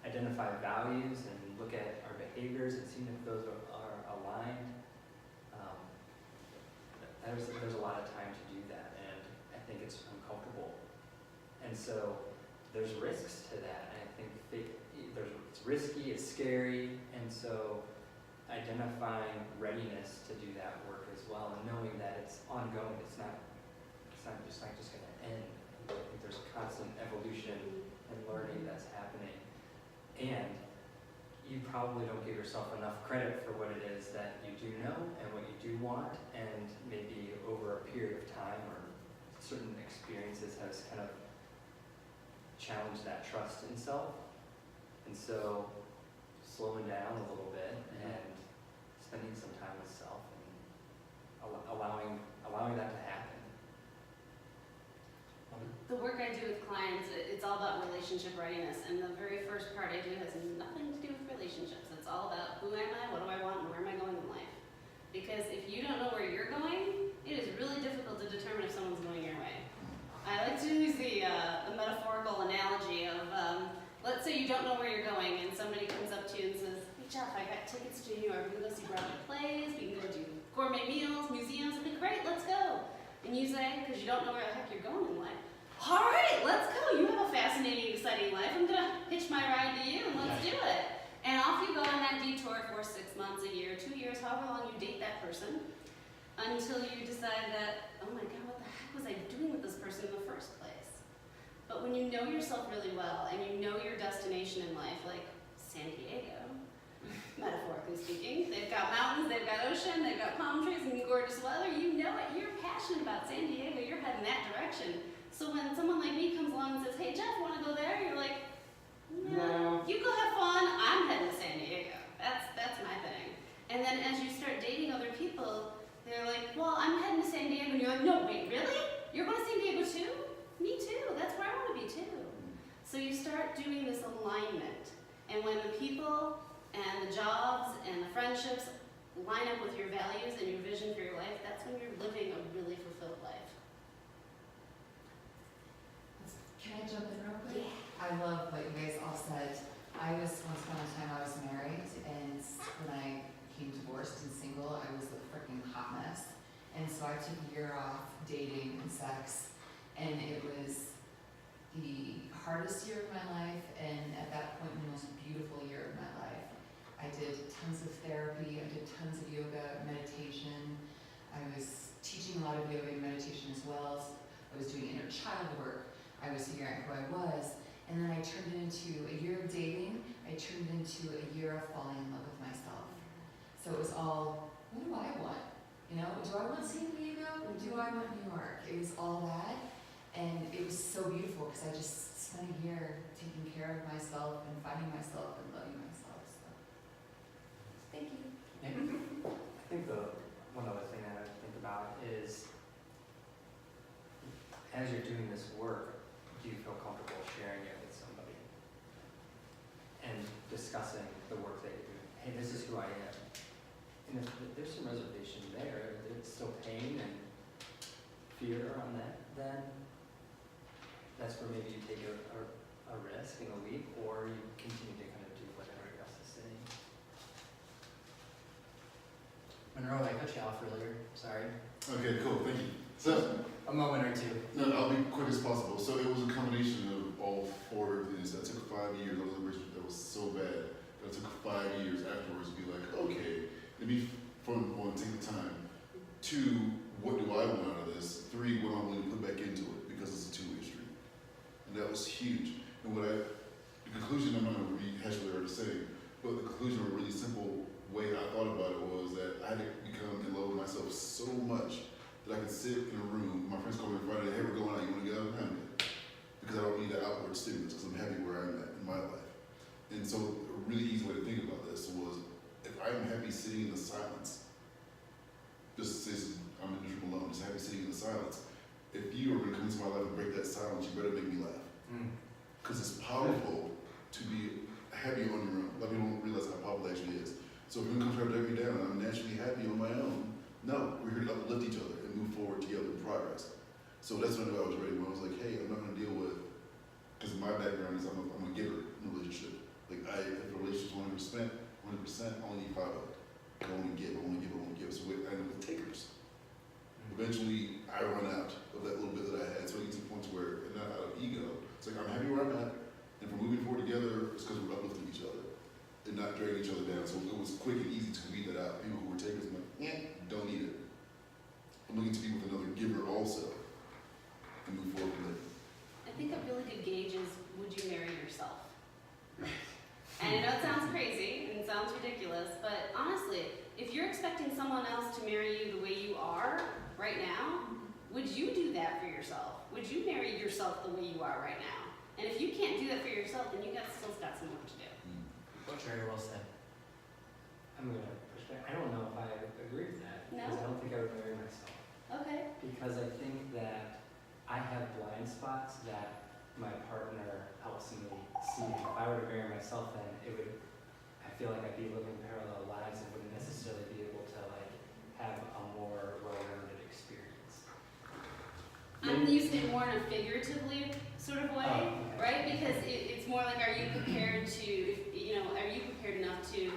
identify values and look at our behaviors and see if those are aligned. There's a lot of time to do that, and I think it's uncomfortable. And so there's risks to that, and I think it's risky, it's scary, and so identifying readiness to do that work as well, and knowing that it's ongoing, it's not just going to end. I think there's constant evolution and learning that's happening. And you probably don't give yourself enough credit for what it is that you do know and what you do want, and maybe over a period of time or certain experiences has kind of challenged that trust in self. And so slowing down a little bit and spending some time with self and allowing that to happen. The work I do with clients, it's all about relationship readiness, and the very first part I do has nothing to do with relationships. It's all about who am I, what do I want, and where am I going in life. Because if you don't know where you're going, it is really difficult to determine if someone's going your way. I like to use the metaphorical analogy of, let's say you don't know where you're going, and somebody comes up to you and says, "Hey Jeff, I got tickets to New York. We can go see Broadway plays, we can go do gourmet meals, museums." I think, great, let's go. And you say, because you don't know where the heck you're going in life, "All right, let's go. You have a fascinating, exciting life. I'm going to hitch my ride to you, and let's do it." And off you go on that detour for 6 months, a year, 2 years, however long you date that person, until you decide that, oh my God, what the heck was I doing with this person in the first place? But when you know yourself really well, and you know your destination in life, like San Diego, metaphorically speaking, they've got mountains, they've got ocean, they've got palm trees and gorgeous weather, you know it, you're passionate about San Diego, you're heading that direction. So when someone like me comes along and says, "Hey Jeff, wanna go there?" You're like, "No, you go have fun, I'm heading to San Diego." That's my thing. And then as you start dating other people, they're like, "Well, I'm heading to San Diego," and you're like, "No, wait, really? You're going to San Diego too? Me too, that's where I wanna be too." So you start doing this alignment, and when the people and the jobs and the friendships line up with your values and your vision for your life, that's when you're living a really fulfilled life. Can I jump in real quick? Yeah. I love what you guys all said. I was, once upon a time I was married, and when I became divorced and single, I was a freaking hot mess. And so I took a year off dating and sex, and it was the hardest year of my life, and at that point, the most beautiful year of my life. I did tons of therapy, I did tons of yoga, meditation. I was teaching a lot of yoga and meditation as well. I was doing inner child work. I was figuring out who I was, and then I turned it into a year of dating. I turned it into a year of falling in love with myself. So it was all, what do I want? You know, do I want San Diego? Do I want New York? It was all that, and it was so beautiful because I just spent a year taking care of myself and finding myself and loving myself. So, thank you. I think the one other thing that I think about is, as you're doing this work, do you feel comfortable sharing it with somebody and discussing the work that you're doing? Hey, this is who I am. And if there's some reservation there, there's still pain and fear on that, then that's where maybe you take a risk and a leap, or you continue to kind of do what everybody else is saying. Monroe, I cut you off earlier, sorry. Okay, cool, thank you. So, A moment or two. no, I'll be quick as possible. So it was a combination of all four of these. That took 5 years. That was a relationship that was so bad. That took 5 years afterwards to be like, okay, let me, one, take the time. 2, what do I want out of this? 3, what I'm willing to put back into it, because it's a two-way street. And that was huge. And the conclusion, I'm not going to rehash what I already saying, but the conclusion, a really simple way I thought about it was that I had to become in love with myself so much that I could sit in a room, my friends call me on Friday, "Hey, we're going out, you want to get out?" I'm good. Because I don't need that outward stimulus, because I'm happy where I'm at in my life. And so a really easy way to think about this was, if I'm happy sitting in the silence, just say I'm in this room alone, just happy sitting in the silence, if you are going to come into my life and break that silence, you better make me laugh. Because it's powerful to be happy on your own. A lot of people don't realize how powerful it actually is. So if you're going to come try to break me down and I'm naturally happy on my own, no, we're here to uplift each other and move forward together in progress. So that's when I knew I was ready, when I was like, hey, I'm not going to deal with, because my background is I'm a giver in a relationship. Like, if a relationship's 100%, I only need 5 of it. I want to give, I want to give, I want to give. So I end up with takers. Eventually, I run out of that little bit that I had. So I get to the point where, and not out of ego, it's like, I'm happy where I'm at, and if we're moving forward together, it's because we're uplifting each other and not dragging each other down. So it was quick and easy to weed that out. People who were takers, I'm like, don't need it. I'm looking to be with another giver also and move forward with it. I think a really good gauge is, would you marry yourself? And I know it sounds crazy, and sounds ridiculous, but honestly, if you're expecting someone else to marry you the way you are right now, would you do that for yourself? Would you marry yourself the way you are right now? And if you can't do that for yourself, then you still got some work to do. Very well said. I'm gonna push back. I don't know if I agree with that. No? Because I don't think I would marry myself. Okay. Because I think that I have blind spots that my partner helps me see. If I were to marry myself, then I feel like I'd be living parallel lives and wouldn't necessarily be able to like have a more well-rounded experience. I'm using it more in a figuratively sort of way, okay. right? Because it's more like, are you prepared to, are you prepared enough to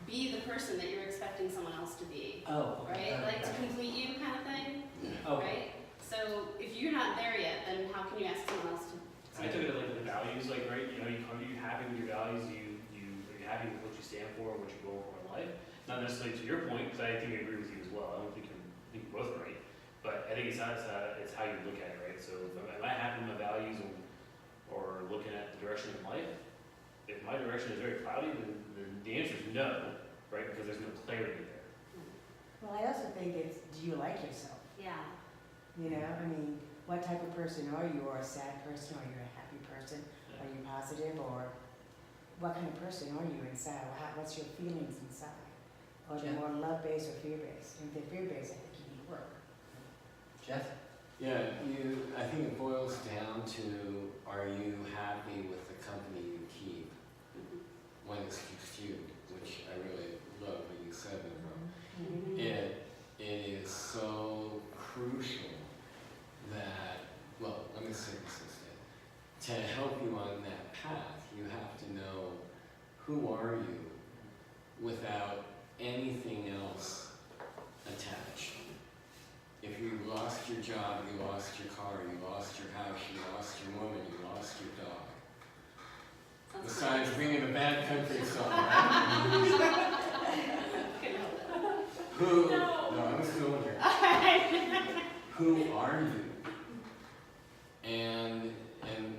be the person that you're expecting someone else to be, Oh, okay. right? Like to complete you kind of thing, Okay. right? So if you're not there yet, then how can you ask someone else to? I took it like the values, like, right, are you happy with your values, are you happy with what you stand for, what you're going for in life? Not necessarily to your point, because I think I agree with you as well, I don't think you're both right, but I think it's how you look at it, right? So am I happy with my values or looking at the direction of life? If my direction is very cloudy, then the answer is no, right, because there's no clarity there. Well, I also think it's, do you like yourself? Yeah. You know, I mean, what type of person are you? Are a sad person? Are you a happy person? Are you positive? Or what kind of person are you inside? What's your feelings inside? Or are you more love-based or fear-based? And if they're fear-based, I think you need work. Jeff? Yeah, I think it boils down to, are you happy with the company you keep when it's just you, which I really love what you said, Monroe. It is so crucial that, well, let me say this instead. To help you on that path, you have to know who are you without anything else attached. If you lost your job, you lost your car, you lost your house, you lost your woman, you lost your dog. Besides being in a bad country song, right? Who? No, I'm still here. Who are you? And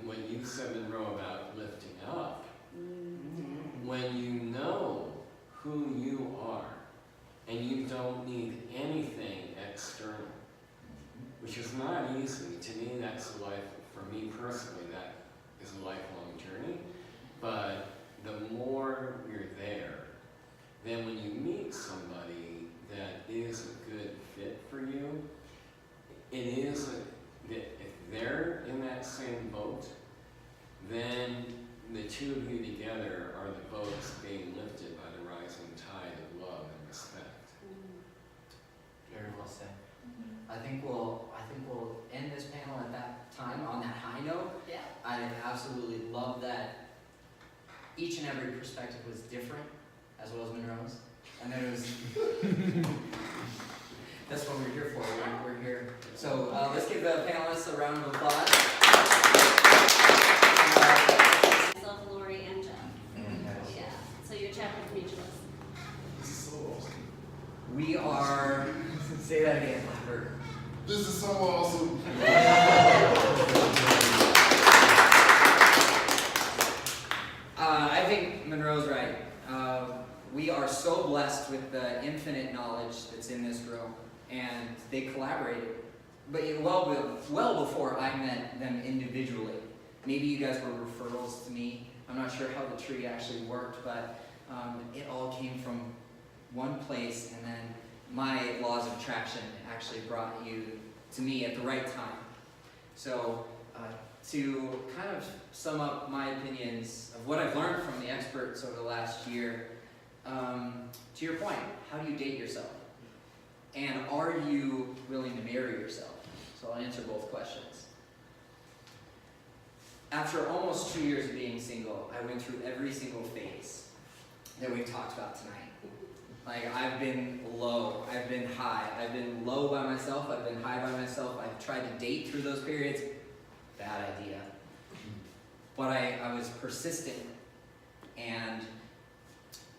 what you said, Monroe, about lifting up, when you know who you are, and you don't need anything external, which is not easy. To me, that's a life, for me personally, that is a lifelong journey. But the more you're there, then when you meet somebody that is a good fit for you, it is that if they're in that same boat, then the two of you together are the boats being lifted by the rising tide of love and respect. Very well said. I think we'll end this panel at that time on that high note. Yeah. I absolutely love that each and every perspective was different, as well as Monroe's. And then it was that's what we're here for. We're here. So let's give the panelists a round of applause. Myself, Lori, and Jeff. Yeah. So you're a chapter from each of us. This is so awesome. We are. Say that again, louder. This is so awesome. I think Monroe's right. We are so blessed with the infinite knowledge that's in this room, and they collaborated. But well before I met them individually. Maybe you guys were referrals to me. I'm not sure how the tree actually worked, but it all came from one place, and then my laws of attraction actually brought you to me at the right time. So to kind of sum up my opinions of what I've learned from the experts over the last year, to your point, how do you date yourself? And are you willing to marry yourself? So I'll answer both questions. After almost 2 years of being single, I went through every single phase that we've talked about tonight. Like, I've been low, I've been high, I've been low by myself, I've been high by myself, I've tried to date through those periods. Bad idea. But I was persistent, and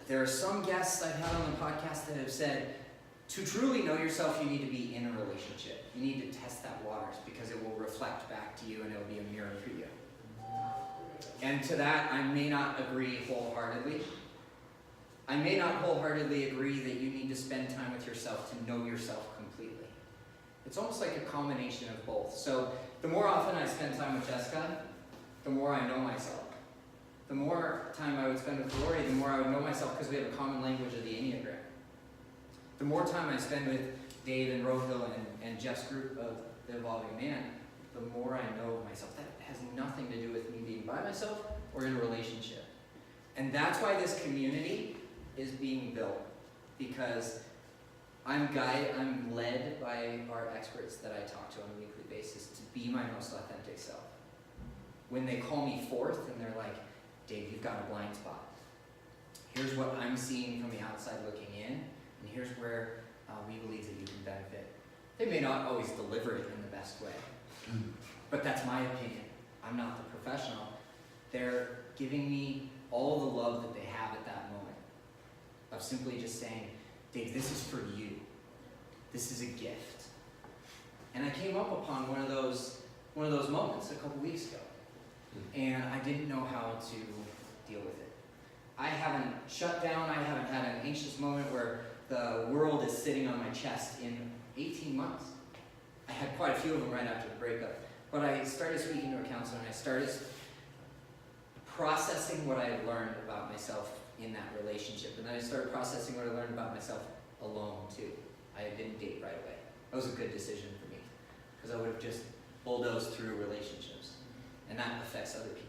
there are some guests I've had on the podcast that have said, to truly know yourself, you need to be in a relationship. You need to test that waters, because it will reflect back to you and it will be a mirror for you. And to that, I may not agree wholeheartedly, I may not wholeheartedly agree that you need to spend time with yourself to know yourself completely. It's almost like a combination of both. So the more often I spend time with Jessica, the more I know myself. The more time I would spend with Lori, the more I would know myself because we have a common language of the Enneagram. The more time I spend with Dave and Rohill and Jeff's group of the Evolving Man, the more I know myself. That has nothing to do with me being by myself or in a relationship. And that's why this community is being built, because I'm led by our experts that I talk to on a weekly basis to be my most authentic self. When they call me forth and they're like, Dave, you've got a blind spot. Here's what I'm seeing from the outside looking in, and here's where we believe that you can benefit. They may not always deliver it in the best way, but that's my opinion. I'm not the professional. They're giving me all the love that they have at that moment of simply just saying, Dave, this is for you. This is a gift. And I came up upon one of those moments a couple weeks ago, and I didn't know how to deal with it. I haven't shut down. I haven't had an anxious moment where the world is sitting on my chest in 18 months. I had quite a few of them right after the breakup. But I started speaking to a counselor, and I started processing what I had learned about myself in that relationship. And then I started processing what I learned about myself alone, too. I didn't date right away. That was a good decision for me, because I would have just bulldozed through relationships. And that affects other people.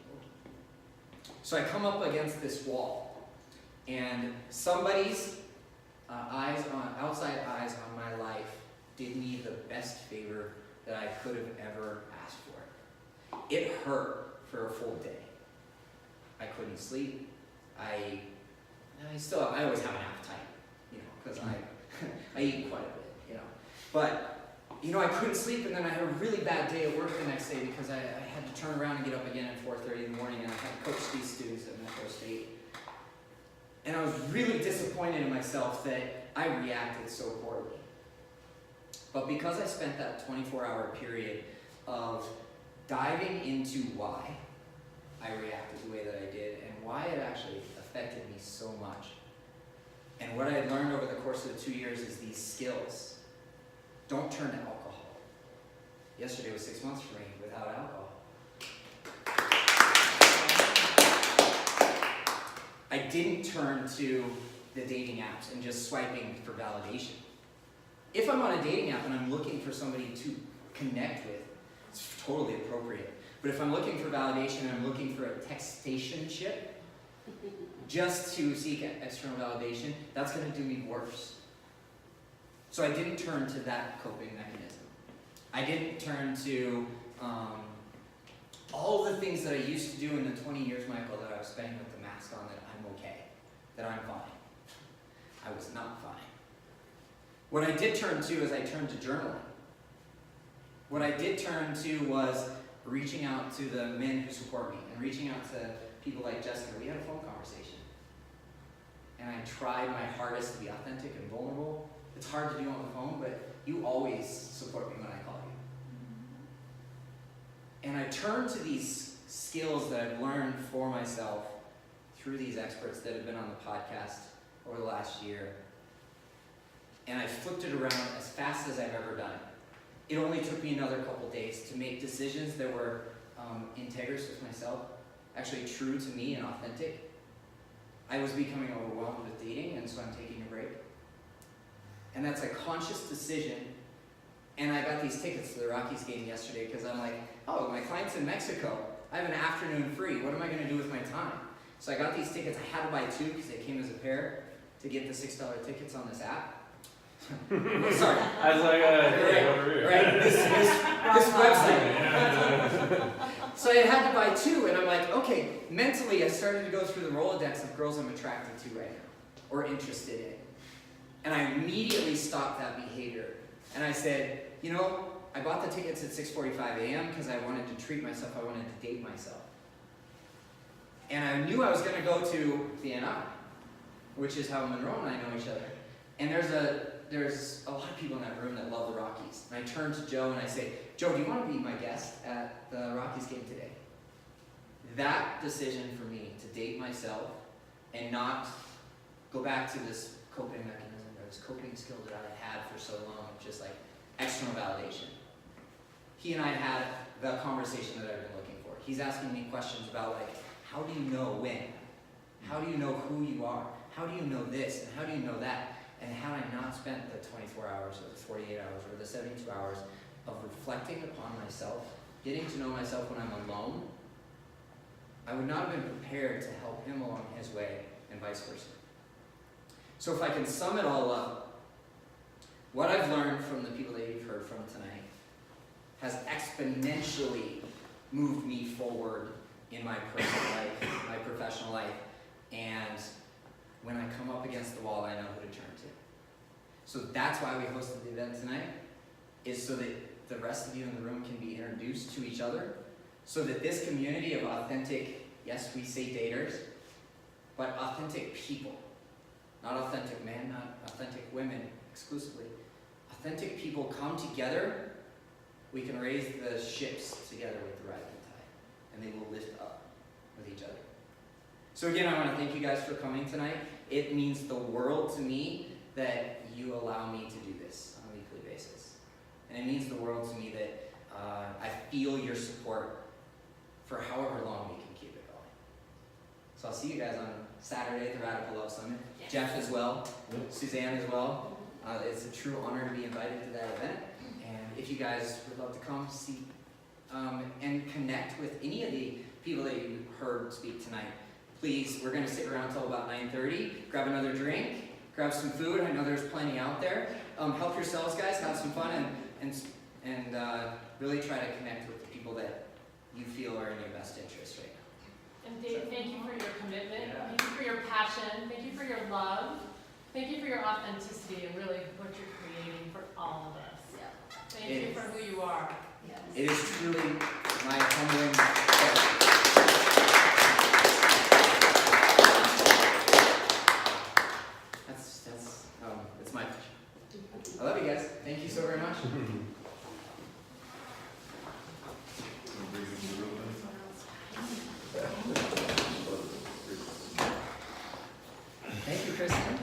So I come up against this wall, and somebody's outside eyes on my life did me the best favor that I could have ever asked for. It hurt for a full day. I couldn't sleep. I always have an appetite, because I eat quite a bit, But, I couldn't sleep, and then I had a really bad day at work the next day because I had to turn around and get up again at 4:30 in the morning, and I had to coach these students at Metro State. And I was really disappointed in myself that I reacted so poorly. But because I spent that 24-hour period of diving into why I reacted the way that I did and why it actually affected me so much, and what I had learned over the course of 2 years is these skills. Don't turn to alcohol. Yesterday was 6 months for me without alcohol. I didn't turn to the dating apps and just swiping for validation. If I'm on a dating app and I'm looking for somebody to connect with, it's totally appropriate. But if I'm looking for validation and I'm looking for a textationship, just to seek external validation, that's going to do me worse. So I didn't turn to that coping mechanism. I didn't turn to all the things that I used to do in the 20 years, Michael, that I was spending with the mask on, that I'm okay, that I'm fine. I was not fine. What I did turn to is I turned to journaling. What I did turn to was reaching out to the men who support me and reaching out to people like Jessica. We had a phone conversation. And I tried my hardest to be authentic and vulnerable. It's hard to do on the phone, but you always support me when I call you. And I turned to these skills that I've learned for myself through these experts that have been on the podcast over the last year. And I flipped it around as fast as I've ever done it. It only took me another couple days to make decisions that were integrous with myself, actually true to me and authentic. I was becoming overwhelmed with dating, and so I'm taking a break. And that's a conscious decision. And I got these tickets to the Rockies game yesterday because I'm like, oh, my client's in Mexico. I have an afternoon free. What am I going to do with my time? So I got these tickets. I had to buy two because they came as a pair to get the $6 tickets on this app. Sorry. I was like, right. This website. So I had to buy two, and I'm like, okay, mentally I started to go through the Rolodex of girls I'm attracted to right now, or interested in. And I immediately stopped that behavior. And I said, I bought the tickets at 6:45 a.m. because I wanted to treat myself, I wanted to date myself. And I knew I was going to go to BNI, which is how Monroe and I know each other. And there's a lot of people in that room that love the Rockies. And I turn to Joe and I say, Joe, do you want to be my guest at the Rockies game today? That decision for me to date myself and not go back to this coping mechanism or this coping skill that I had for so long, just like external validation. He and I had the conversation that I've been looking for. He's asking me questions about like, how do you know when? How do you know who you are? How do you know this and how do you know that? And had I not spent the 24 hours or the 48 hours or the 72 hours of reflecting upon myself, getting to know myself when I'm alone, I would not have been prepared to help him along his way and vice versa. So if I can sum it all up, what I've learned from the people that you've heard from tonight has exponentially moved me forward in my personal life, my professional life, and when I come up against the wall, I know who to turn to. So that's why we hosted the event tonight, is so that the rest of you in the room can be introduced to each other, so that this community of authentic, yes, we say daters, but authentic people, not authentic men, not authentic women exclusively, authentic people come together, we can raise the ships together with the rising tide, and they will lift up with each other. So again, I want to thank you guys for coming tonight. It means the world to me that you allow me to do this on a weekly basis. And it means the world to me that I feel your support for however long we can keep it going. So I'll see you guys on Saturday at the Radical Love Summit. Yes. Jeff as well, Suzanne as well. It's a true honor to be invited to that event. And if you guys would love to come see and connect with any of the people that you heard speak tonight, please, we're going to sit around until about 9:30, grab another drink, grab some food. I know there's plenty out there. Help yourselves, guys, have some fun, and really try to connect with the people that you feel are in your best interest right now. And Dave, thank you for your commitment, thank you for your passion, thank you for your love, thank you for your authenticity and really what you're creating for all of us. Yeah. Thank you for who you are. Yes. It is truly my humbling pleasure. It's my pleasure. I love you guys. Thank you so very much. Thank you, Kristen.